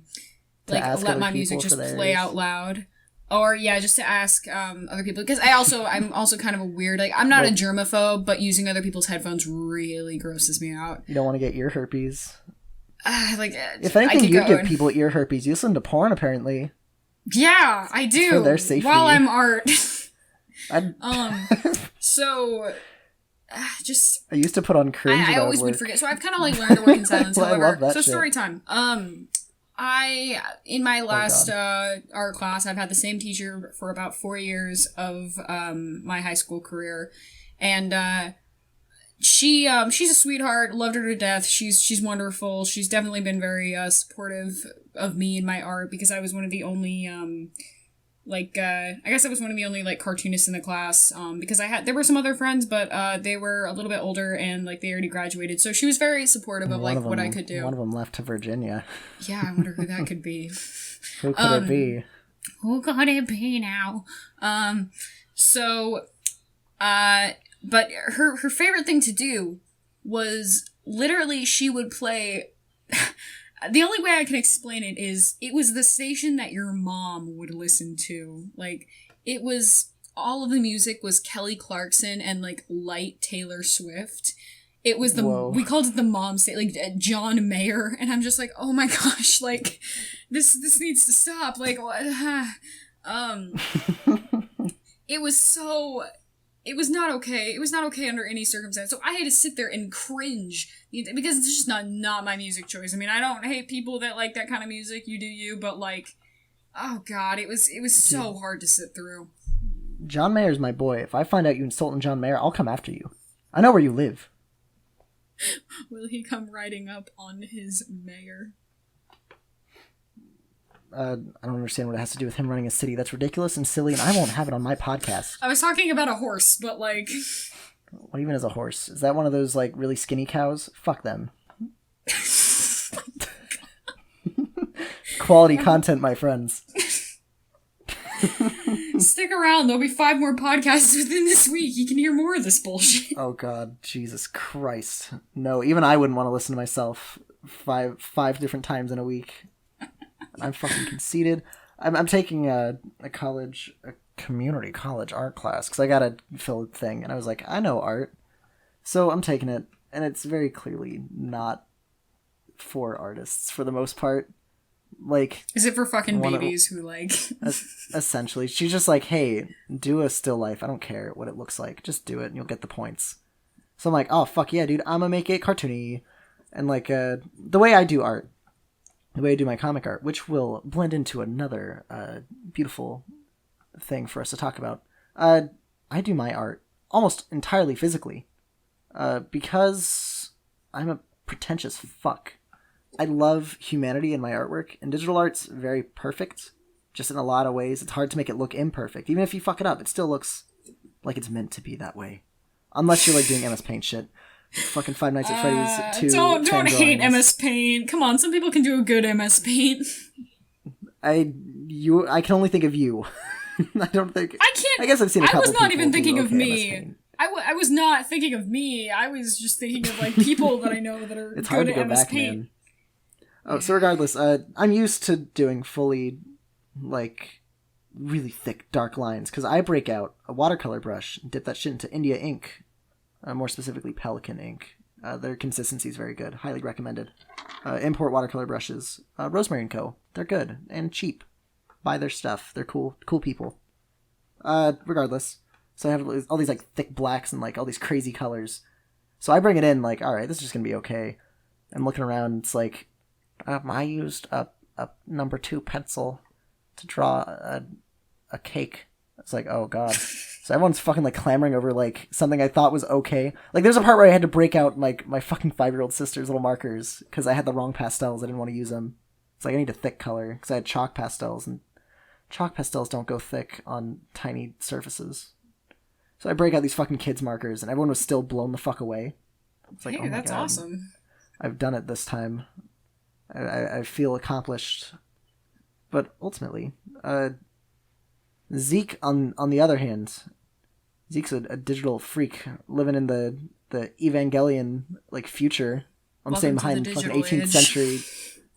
let my music just play out loud. Or yeah, just to ask other people, because I'm also kind of a weird, like I'm not a germaphobe, but using other people's headphones really grosses me out. You don't want to get ear herpes. If anything, you give people ear herpes. You listen to porn, apparently. Yeah, I do. For their safety. While I'm art. I used to put on cringe. I always would forget, so I've kind of like learned to work in silence. Well, however, I love that so shit. story time. In my last art class, I've had the same teacher for about 4 years of my high school career, and she's a sweetheart. Loved her to death. She's wonderful. She's definitely been very supportive of me and my art because I was one of the only Like, I guess I was one of the only, like, cartoonists in the class, because there were some other friends, but, they were a little bit older, and, like, they already graduated, so she was very supportive of, like, what I could do. One of them left to Virginia. Yeah, I wonder who that could be. Who could it be? Who could it be now? But her favorite thing to do was, literally, she would play... The only way I can explain it is, it was the station that your mom would listen to. Like, it was, all of the music was Kelly Clarkson and, like, light Taylor Swift. It was we called it the mom station, like, John Mayer, and I'm just like, oh my gosh, like, this needs to stop, like, what? It was not okay. It was not okay under any circumstance. So I had to sit there and cringe because it's just not my music choice. I mean, I don't hate people that like that kind of music. You do you, but like, oh god, it was so hard to sit through. John Mayer's my boy. If I find out you insulting John Mayer, I'll come after you. I know where you live. Will he come riding up on his mayor? I don't understand what it has to do with him running a city. That's ridiculous and silly, and I won't have it on my podcast. I was talking about a horse, but like... What even is a horse? Is that one of those, like, really skinny cows? Fuck them. Quality content, my friends. Stick around. There'll be 5 more podcasts within this week. You can hear more of this bullshit. Oh god, Jesus Christ. No, even I wouldn't want to listen to myself five different times in a week. I'm fucking conceited. I'm taking a community college art class because I got a fill thing, and I was like, I know art, so I'm taking it, and it's very clearly not for artists for the most part. Like, is it for fucking babies who like? Essentially, she's just like, hey, do a still life. I don't care what it looks like, just do it, and you'll get the points. So I'm like, oh fuck yeah, dude, I'm gonna make it cartoony, and like the way I do art. The way I do my comic art, which will blend into another beautiful thing for us to talk about. I do my art almost entirely physically because I'm a pretentious fuck. I love humanity in my artwork, and digital art's very perfect, just in a lot of ways. It's hard to make it look imperfect. Even if you fuck it up, it still looks like it's meant to be that way. Unless you're like doing MS Paint shit. Fucking Five Nights at Freddy's 2. Don't hate MS Paint. Come on, some people can do a good MS Paint. I can only think of you. I don't think. I can't. I guess I've seen a couple. I was not even thinking of me. I was not thinking of me. I was just thinking of like people that I know that are it's good hard to at go MS back, Paint. man. Oh, so regardless, I'm used to doing fully, like, really thick, dark lines because I break out a watercolor brush and dip that shit into India ink. More specifically, Pelican ink. Their consistency is very good. Highly recommended. Import watercolor brushes. Rosemary & Co. They're good and cheap. Buy their stuff. They're cool people. Regardless. So I have all these like thick blacks and like all these crazy colors. So I bring it in like, alright, this is just going to be okay. I'm looking around. It's like, I used a number 2 pencil to draw a cake. It's like, oh god. So everyone's fucking like clamoring over like something I thought was okay. Like there's a part where I had to break out like my fucking 5-year-old sister's little markers because I had the wrong pastels. I didn't want to use them. It's like I need a thick color because I had chalk pastels, and chalk pastels don't go thick on tiny surfaces. So I break out these fucking kids markers, and everyone was still blown the fuck away. It's like, hey, oh my that's god, awesome. I've done it this time. I feel accomplished. But ultimately, Zeke, on the other hand, Zeke's a digital freak living in the Evangelion like future. I'm staying behind the fucking 18th century.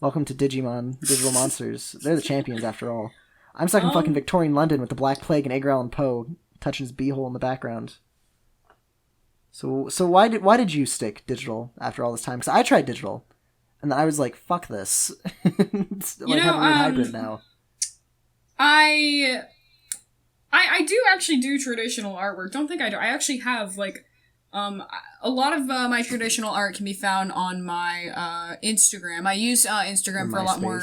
Welcome to Digimon, digital monsters. They're the champions after all. I'm stuck in fucking Victorian London with the Black Plague and Edgar Allan Poe touching his beehole in the background. So why did you stick digital after all this time? Because I tried digital, and then I was like, fuck this. It's like having a hybrid now. I do actually do traditional artwork. Don't think I do. I actually have, like, a lot of my traditional art can be found on my Instagram. I use Instagram for a lot more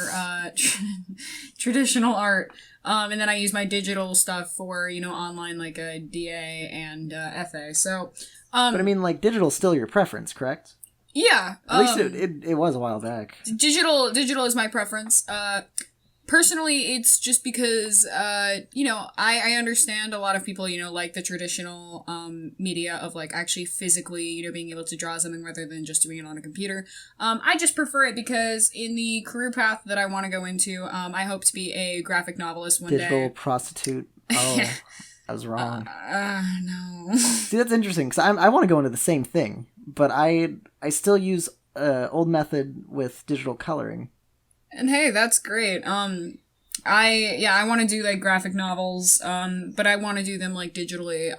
traditional art. And then I use my digital stuff for, online, like a DA and FA. So, but I mean, like, digital's still your preference, correct? Yeah. At least it was a while back. Digital is my preference. Personally, it's just because, I understand a lot of people, like the traditional media of, like, actually physically, being able to draw something rather than just doing it on a computer. I just prefer it because in the career path that I want to go into, I hope to be a graphic novelist one day. Digital prostitute. Oh, I was wrong. No. See, that's interesting, because I want to go into the same thing, but I still use old method with digital coloring. And hey, that's great. I want to do like graphic novels, but I want to do them like digitally.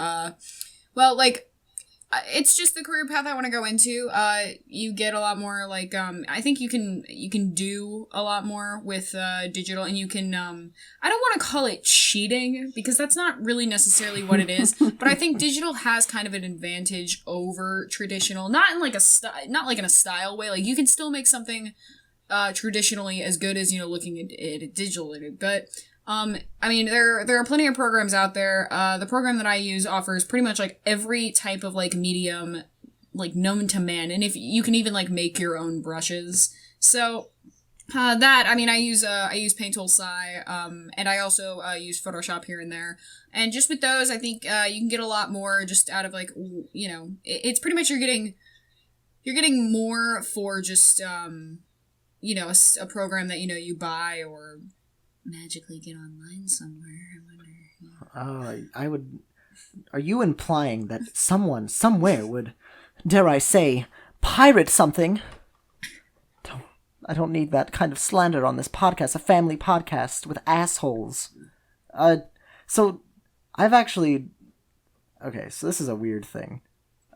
It's just the career path I want to go into. You get a lot more like I think you can do a lot more with digital, and you can I don't want to call it cheating because that's not really necessarily what it is, but I think digital has kind of an advantage over traditional, not in like a style way. Like you can still make something traditionally as good as looking at it digitally, but there are plenty of programs out there. The program that I use offers pretty much like every type of like medium like known to man, and if you can even like make your own brushes. So I use Paint Tool Sai, and I also use Photoshop here and there. And just with those, I think you can get a lot more just out of like it's pretty much you're getting more for just a program that you buy or magically get online somewhere. I wonder. Are you implying that someone somewhere would, dare I say, pirate something? I don't need that kind of slander on this podcast, a family podcast with assholes. So I've actually... Okay, so this is a weird thing.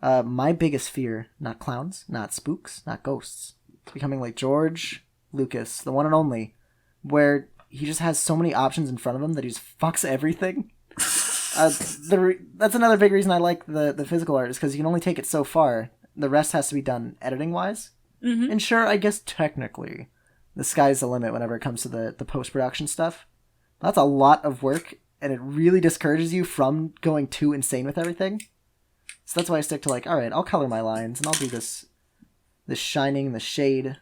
My biggest fear, not clowns, not spooks, not ghosts. It's becoming like George Lucas, the one and only, where he just has so many options in front of him that he just fucks everything. That's another big reason I like the physical art, is because you can only take it so far. The rest has to be done editing-wise. Mm-hmm. And sure, I guess technically, the sky's the limit whenever it comes to the post-production stuff. That's a lot of work, and it really discourages you from going too insane with everything. So that's why I stick to like, alright, I'll color my lines, and I'll do this shining, the shade.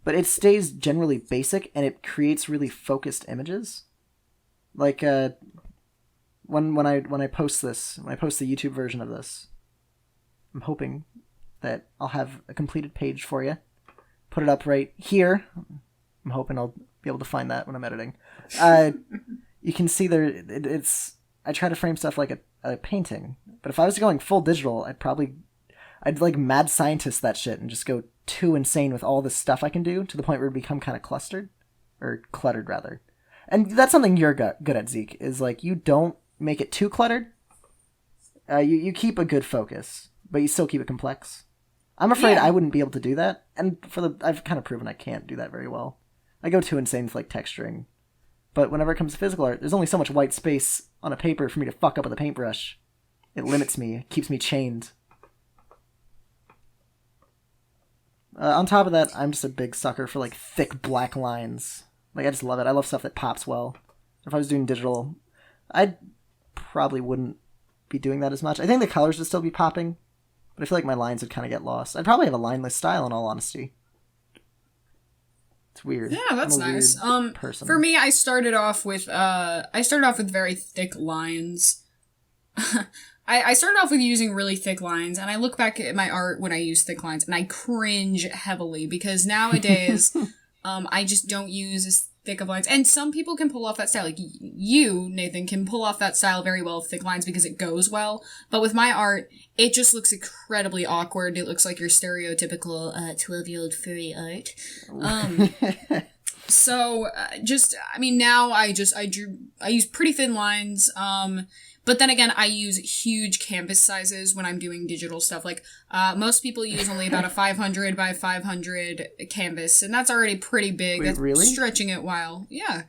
But it stays generally basic, and it creates really focused images. Like, when I post this, when I post the YouTube version of this, I'm hoping that I'll have a completed page for you. Put it up right here. I'm hoping I'll be able to find that when I'm editing. You can see there, I try to frame stuff like a painting. But if I was going full digital, I'd like mad scientist that shit and just go too insane with all this stuff I can do to the point where it become kind of cluttered, rather. And that's something you're good at, Zeke, is like you don't make it too cluttered. You keep a good focus, but you still keep it complex. I'm afraid I wouldn't be able to do that, and I've kind of proven I can't do that very well. I go too insane with like texturing, but whenever it comes to physical art, there's only so much white space on a paper for me to fuck up with a paintbrush. It limits me, it keeps me chained. On top of that, I'm just a big sucker for like thick black lines. Like I just love it. I love stuff that pops well. If I was doing digital, I probably wouldn't be doing that as much. I think the colors would still be popping, but I feel like my lines would kind of get lost. I'd probably have a lineless style in all honesty. It's weird. Yeah, that's nice. Person. For me, I started off with very thick lines. I started off with using really thick lines, and I look back at my art when I use thick lines, and I cringe heavily, because nowadays, I just don't use as thick of lines. And some people can pull off that style. Like, you, Nathan, can pull off that style very well with thick lines because it goes well. But with my art, it just looks incredibly awkward. It looks like your stereotypical 12-year-old furry art. Now I use pretty thin lines, but then again, I use huge canvas sizes when I'm doing digital stuff. Like, most people use only about a 500 by 500 canvas, and that's already pretty big. Wait, that's really? Stretching it while, yeah.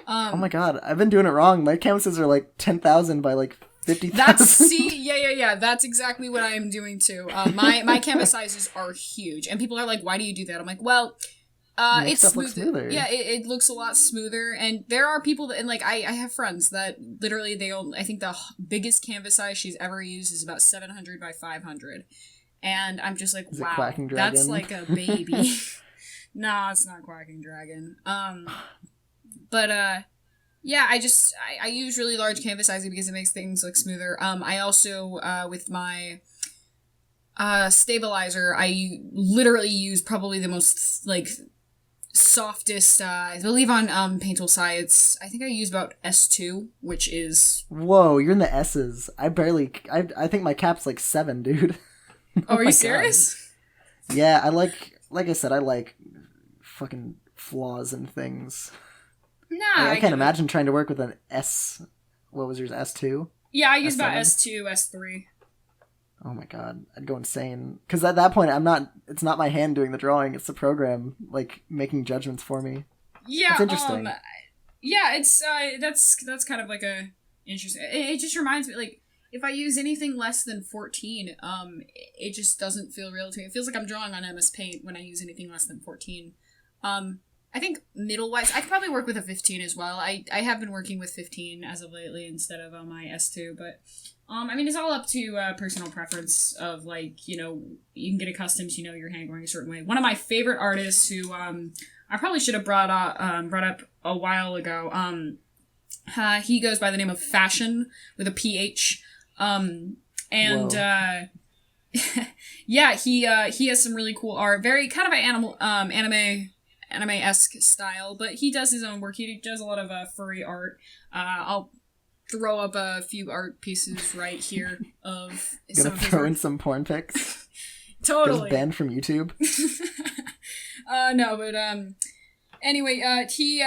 Oh my god, I've been doing it wrong. My canvases are like 10,000 by like 50,000. Yeah. That's exactly what I am doing too. My canvas sizes are huge, and people are like, "Why do you do that?" I'm like, "Well, it's smoother. Yeah, it looks a lot smoother." And there are people that, and like, I have friends that literally I think the biggest canvas size she's ever used is about 700 by 500. And I'm just like, is wow, it Quacking Dragon? That's like a baby. No, it's not Quacking Dragon. But yeah, I use really large canvas sizing because it makes things look smoother. I also with my stabilizer, I literally use probably the most like softest, I believe on Paint Tool Science, I think I use about S2, which is... Whoa, you're in the S's. I think my cap's like 7, dude. Oh, are you serious? God. Yeah, like I said, I like fucking flaws and things. Nah, I can't imagine trying to work with an S. What was yours, S2? Yeah, I use S7? about S2, S3. Oh my god, I'd go insane. Because at that point, it's not my hand doing the drawing, it's the program, like, making judgments for me. Yeah, it's interesting. Yeah, it's, that's kind of like a interesting, it just reminds me, like, if I use anything less than 14, it just doesn't feel real to me. It feels like I'm drawing on MS Paint when I use anything less than 14. I think middle-wise, I could probably work with a 15 as well. I have been working with 15 as of lately instead of my S2, but... I mean, it's all up to personal preference of, like, you know, you can get accustomed to, you know, your hand going a certain way. One of my favorite artists who I probably should have brought up a while ago, he goes by the name of Fashion with a PH. Yeah, he has some really cool art, very kind of an anime-esque style, but he does his own work. He does a lot of furry art. I'll throw up a few art pieces right here of gonna throw in some porn pics. Totally. Goes banned from YouTube. No, but anyway, he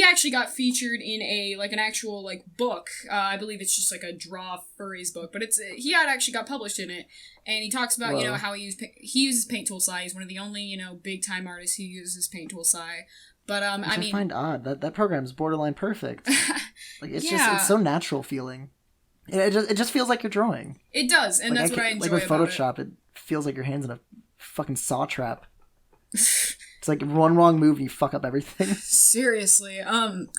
actually got featured in an actual book. I believe it's just like a draw furries book, but he had actually got published in it, and he talks about you know how he uses Paint Tool Sci. He's one of the only big time artists who uses Paint Tool Sci. But I find odd that program's borderline perfect. Like it's it's so natural feeling. It just feels like you're drawing. It does, and that's what I enjoy. Like with about Photoshop, it feels like your hand's in a fucking saw trap. It's like one wrong move and you fuck up everything. Seriously.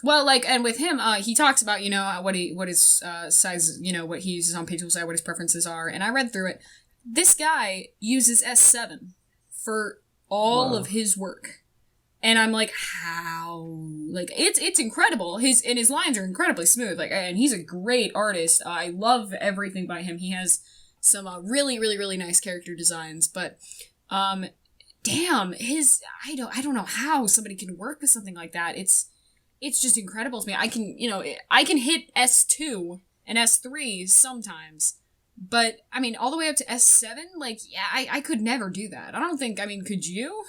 Well, and with him, he talks about what his size, what he uses on Paint Tool Sci, what his preferences are, and I read through it. This guy uses S7 for all of his work. And I'm like, how? Like, it's incredible. His lines are incredibly smooth. Like, and he's a great artist. I love everything by him. He has some really, really, really nice character designs. But, damn, I don't know how somebody can work with something like that. It's just incredible to me. I can hit S2 and S3 sometimes. But, I mean, all the way up to S7, I could never do that. I don't think, could you?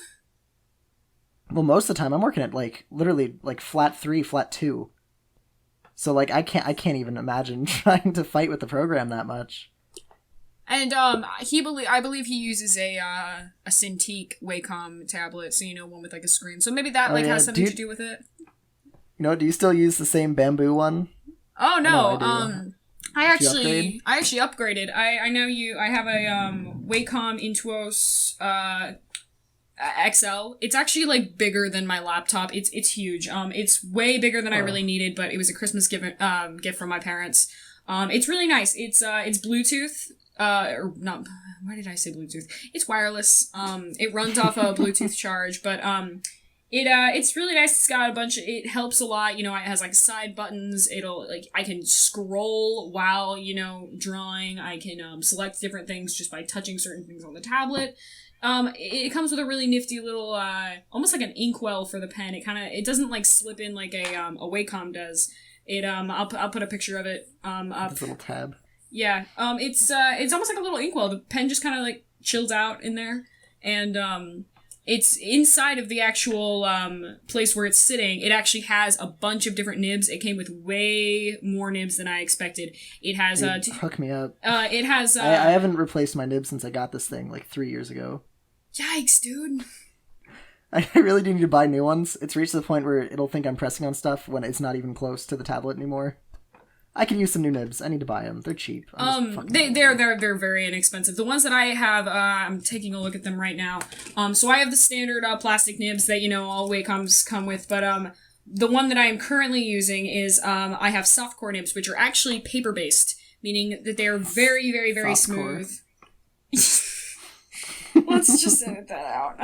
Well, most of the time I'm working at literally flat 3, flat 2. So I can't even imagine trying to fight with the program that much. And I believe he uses a Cintiq Wacom tablet, so one with a screen. So maybe that has something to do with it. Do you still use the same bamboo one? Oh no, I actually upgraded. I know you. I have a Wacom Intuos XL. It's actually bigger than my laptop. It's huge. It's way bigger than I really needed, but it was a Christmas gift from my parents. It's really nice. It's Bluetooth. Or not. Why did I say Bluetooth? It's wireless. It runs off a Bluetooth charge, but it's really nice. It's got it helps a lot. It has side buttons. It'll I can scroll while drawing. I can select different things just by touching certain things on the tablet. It comes with a really nifty little, almost like an inkwell for the pen. It doesn't slip in like a Wacom does. I'll put a picture of it, up. This little tab. Yeah. It's almost like a little inkwell. The pen just kind of chills out in there. And, it's inside of the actual, place where it's sitting. It actually has a bunch of different nibs. It came with way more nibs than I expected. It has, hook me up. It has, I haven't replaced my nibs since I got this thing 3 years ago. Yikes, dude. I really do need to buy new ones. It's reached the point where it'll think I'm pressing on stuff when it's not even close to the tablet anymore. I can use some new nibs. I need to buy them. They're cheap. They're very inexpensive. The ones that I have, I'm taking a look at them right now. So I have the standard plastic nibs that all Wacoms come with, but the one that I am currently using is I have softcore nibs, which are actually paper based, meaning that they are very, very, very smooth. Let's just edit that out.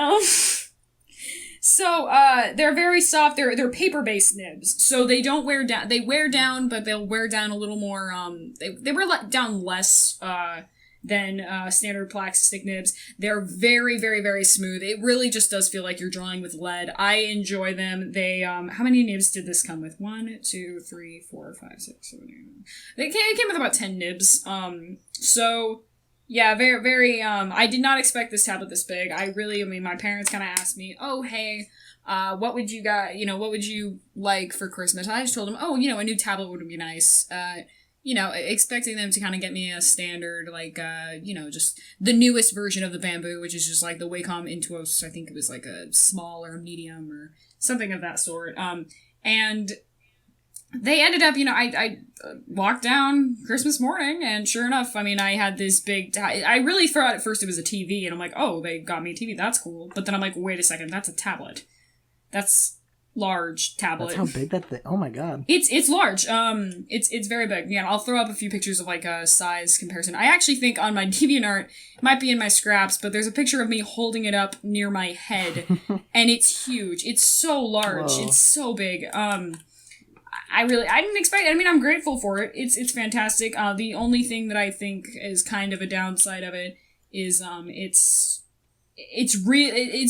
So, they're very soft. They're paper-based nibs. So they don't wear down. They wear down, but they'll wear down a little more, they wear down less, than standard plastic nibs. They're very, very, very smooth. It really just does feel like you're drawing with lead. I enjoy them. They, how many nibs did this come with? 1, 2, 3, 4, 5, 6, 7, 8. It came with about 10 nibs. So... yeah, very, very, I did not expect this tablet this big. I mean, my parents kind of asked me, oh, hey, what would you like for Christmas? And I just told them, oh, a new tablet would be nice. Expecting them to kind of get me a standard, like, just the newest version of the Bamboo, which is just like the Wacom Intuos. I think it was like a small or a medium or something of that sort. And they ended up, I walked down Christmas morning, and sure enough, I mean, I had this big... I really thought at first it was a TV, and I'm like, oh, they got me a TV, that's cool. But then I'm like, wait a second, that's a tablet. That's large tablet. That's how big that thing... oh my god. It's large. It's very big. Yeah, I'll throw up a few pictures of, like, a size comparison. I actually think on my DeviantArt, it might be in my scraps, but there's a picture of me holding it up near my head, and it's huge. It's so large. Whoa. It's so big. I didn't expect it. I mean, I'm grateful for it. It's fantastic. The only thing that I think is kind of a downside of it is, it's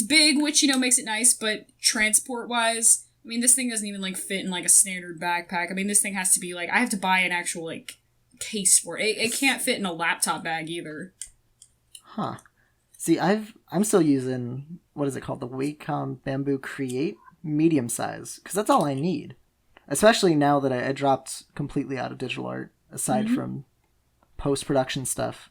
big, which, makes it nice, but transport-wise, I mean, this thing doesn't even, like, fit in, like, a standard backpack. I mean, this thing has to be, like, I have to buy an actual, like, case for it. It can't fit in a laptop bag either. Huh. See, I'm still using, what is it called? The Wacom Bamboo Create medium size, because that's all I need. Especially now that I dropped completely out of digital art, aside from post-production stuff.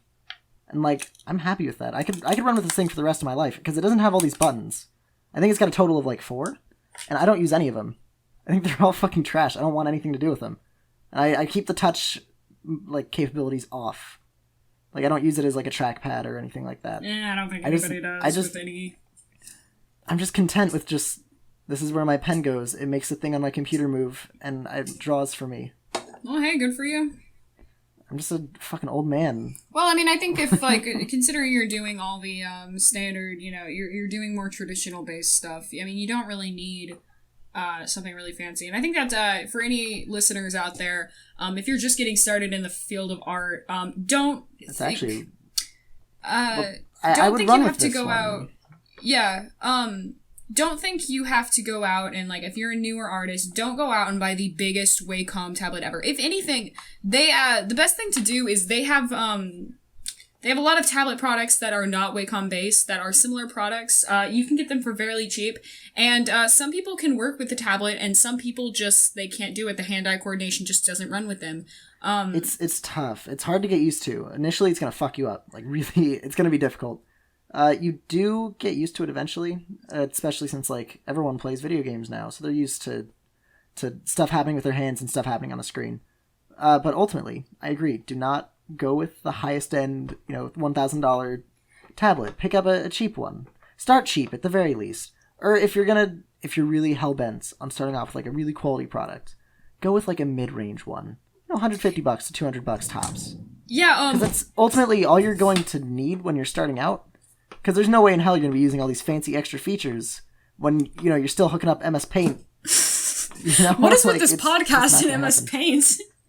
And, like, I'm happy with that. I could run with this thing for the rest of my life, because it doesn't have all these buttons. I think it's got a total of, like, 4, and I don't use any of them. I think they're all fucking trash. I don't want anything to do with them. And I keep the touch, like, capabilities off. Like, I don't use it as, like, a trackpad or anything like that. Yeah, I don't think anybody does with any... I'm just content with just... this is where my pen goes. It makes the thing on my computer move, and it draws for me. Well, hey, good for you. I'm just a fucking old man. Well, I mean, I think if, like, considering you're doing all the standard, you're doing more traditional-based stuff, I mean, you don't really need something really fancy. And I think that for any listeners out there, if you're just getting started in the field of art, don't It's think... actually... I would think you have to go out... Yeah, don't think you have to go out and, like, if you're a newer artist, don't go out and buy the biggest Wacom tablet ever. If anything, the best thing to do is they have a lot of tablet products that are not Wacom based, that are similar products. You can get them for fairly cheap, and some people can work with the tablet, and some people just, they can't do it. The hand-eye coordination just doesn't run with them. It's tough. It's hard to get used to. Initially, it's gonna fuck you up. Like, really, it's gonna be difficult. You do get used to it eventually, especially since, like, everyone plays video games now, so they're used to stuff happening with their hands and stuff happening on a screen. But ultimately, I agree, do not go with the highest end, $1,000 tablet. Pick up a cheap one. Start cheap, at the very least. Or if you're really hell-bent on starting off with, like, a really quality product, go with, like, a mid-range one. $150 to $200 tops. Yeah, Because that's ultimately all you're going to need when you're starting out. Because there's no way in hell you're going to be using all these fancy extra features when, you're still hooking up MS Paint. What is with this podcast in MS Paint?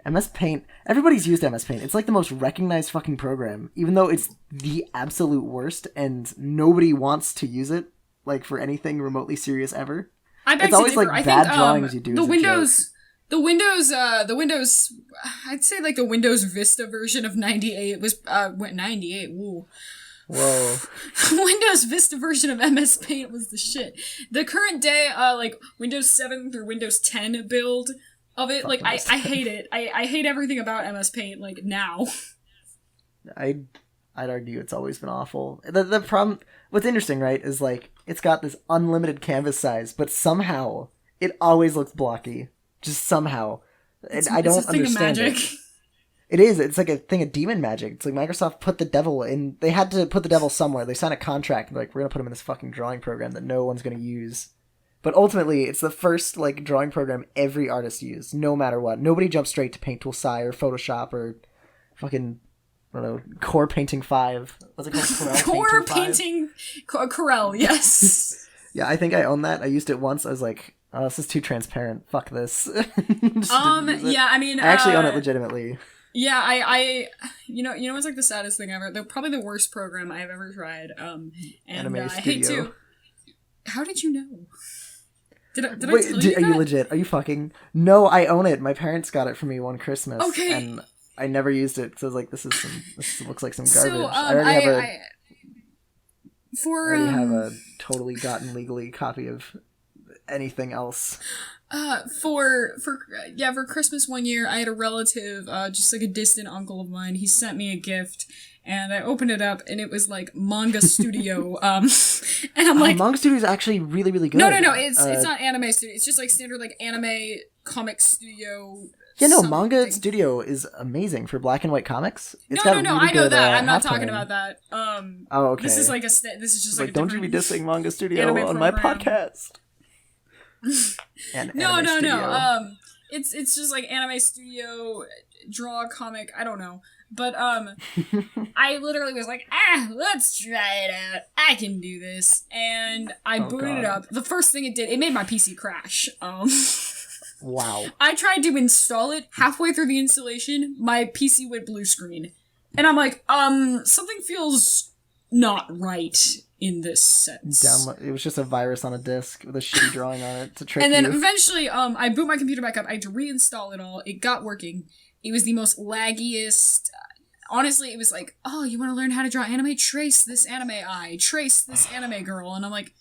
MS Paint. Everybody's used MS Paint. It's like the most recognized fucking program, even though it's the absolute worst and nobody wants to use it, like, for anything remotely serious ever. It's always like bad drawings you do. The Windows, I'd say, like, the Windows Vista version of 98 was, 98, woo. Whoa. Windows Vista version of MS Paint was the shit. The current day, like, Windows 7 through Windows 10 build of it, like, I hate it. I hate everything about MS Paint, like, now. I'd argue it's always been awful. The problem, what's interesting, right, is, like, it's got this unlimited canvas size, but somehow it always looks blocky. Just somehow. I don't understand it. It is. It's like a thing of demon magic. It's like Microsoft put the devil in... They had to put the devil somewhere. They signed a contract. Like, we're going to put him in this fucking drawing program that no one's going to use. But ultimately, it's the first, like, drawing program every artist used, no matter what. Nobody jumped straight to Paint Tool Sci or Photoshop or fucking, I don't know, Core Painting 5. What's it called? Core Painting... Corel, yes. Yeah, I think I own that. I used it once. I was like, oh, this is too transparent. Fuck this. Yeah, I mean, I actually own it legitimately. Yeah, I you know what's like the saddest thing ever? Probably the worst program I've ever tried. And Anime I hate Studio. to. How did you know? Did I Wait, tell you are you that? legit? Are you fucking? No, I own it. My parents got it for me one Christmas. Okay. And I never used it because I was like, this looks like some garbage. So, I already have a totally gotten legally copy of anything else. For Christmas one year, I had a relative, just like a distant uncle of mine. He sent me a gift, and I opened it up, and it was like Manga Studio. And I'm like, Manga Studio is actually really, really good. No, it's not Anime Studio. It's just like standard like anime comic studio. Yeah, no, something. Manga Studio is amazing for black and white comics. It's No, got I really know good, that. I'm not half talking plan. about that. Oh, okay. This is like this is just like a don't you be dissing Manga Studio anime on my program. podcast. And No. Anime Studio. It's just like Anime Studio, draw a comic. I don't know, but I literally was like, let's try it out. I can do this, and I booted it up. The first thing it made my PC crash. Wow. I tried to install it. Halfway through the installation, my PC went blue screen, and I'm like, something feels not right in this sense. It was just a virus on a disc with a shitty drawing on it to trick And then you. eventually, I boot my computer back up. I had to reinstall it all. It got working. It was the most laggiest. Honestly, it was like, oh, you want to learn how to draw anime? Trace this anime eye. Trace this anime girl. And I'm like,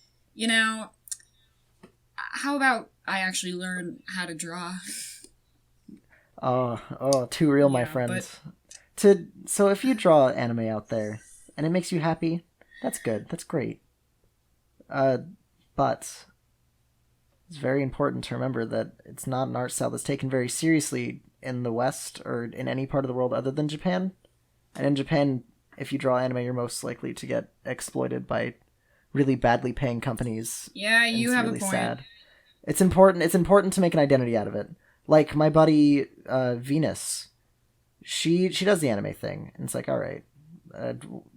how about I actually learn how to draw? Oh, too real, my friend. So if you draw anime out there and it makes you happy, that's good. That's great. But it's very important to remember that it's not an art style that's taken very seriously in the West or in any part of the world other than Japan. And in Japan, if you draw anime, you're most likely to get exploited by really badly paying companies. Yeah, you have really a point. Sad. It's important to make an identity out of it. Like my buddy Venus, she does the anime thing, and it's like, all right,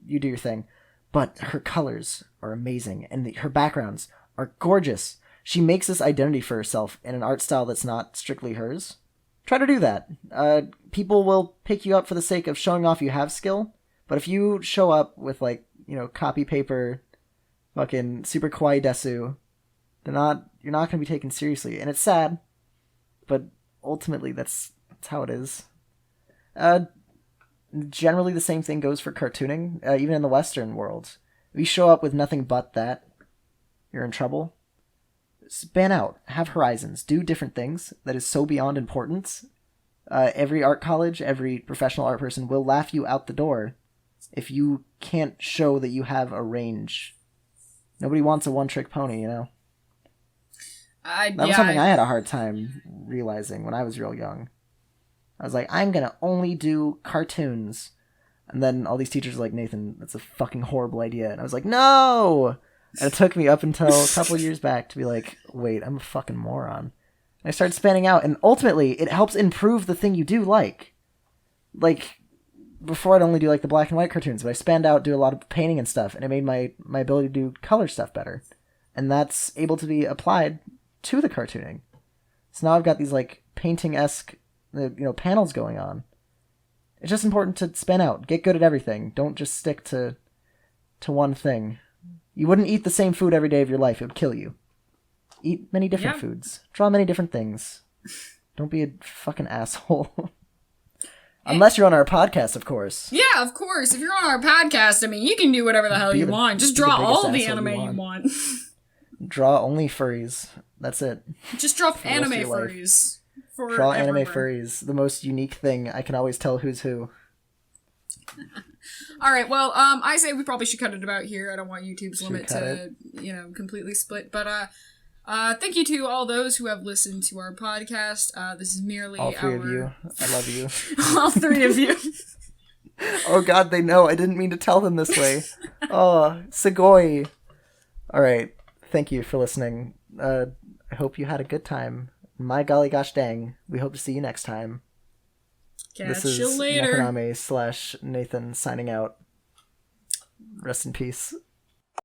you do your thing, but her colors are amazing, and her backgrounds are gorgeous. She makes this identity for herself in an art style that's not strictly hers. Try to do that. People will pick you up for the sake of showing off you have skill, but if you show up with copy paper, fucking super kawaii desu, you're not going to be taken seriously, and it's sad, but ultimately that's how it is. Generally the same thing goes for cartooning, even in the Western world. If you show up with nothing but that, you're in trouble. Span out, have horizons, do different things. That is so beyond importance. Every art college, every professional art person will laugh you out the door if you can't show that you have a range. Nobody wants a one-trick pony, That was something I had a hard time realizing when I was real young. I was like, I'm gonna only do cartoons. And then all these teachers were like, Nathan, that's a fucking horrible idea. And I was like, no! And it took me up until a couple years back to be like, wait, I'm a fucking moron. And I started spanning out, and ultimately, it helps improve the thing you do like. Like, before I'd only do the black and white cartoons, but I spanned out, do a lot of painting and stuff, and it made my ability to do color stuff better. And that's able to be applied to the cartooning. So now I've got these painting-esque panels going on. It's just important to span out, get good at everything. Don't just stick to one thing. You wouldn't eat the same food every day of your life. It would kill you. Eat many different foods. Draw many different things. Don't be a fucking asshole. Unless you're on our podcast, of course. Yeah, of course. If you're on our podcast, you can do whatever the hell you want. Just draw all the anime you want. Draw only furries. That's it. Just draw anime furries. Draw anime furries. The most unique thing. I can always tell who's who. All right, well, I say we probably should cut it about here. I don't want YouTube's limit to, completely split. But thank you to all those who have listened to our podcast. This is merely all three of you. I love you. All three of you. Oh God, they know. I didn't mean to tell them this way. Oh, Sugoi. All right, thank you for listening. I hope you had a good time. My golly gosh dang. We hope to see you next time. Catch this you is later. Nakaname / Nathan signing out. Rest in peace.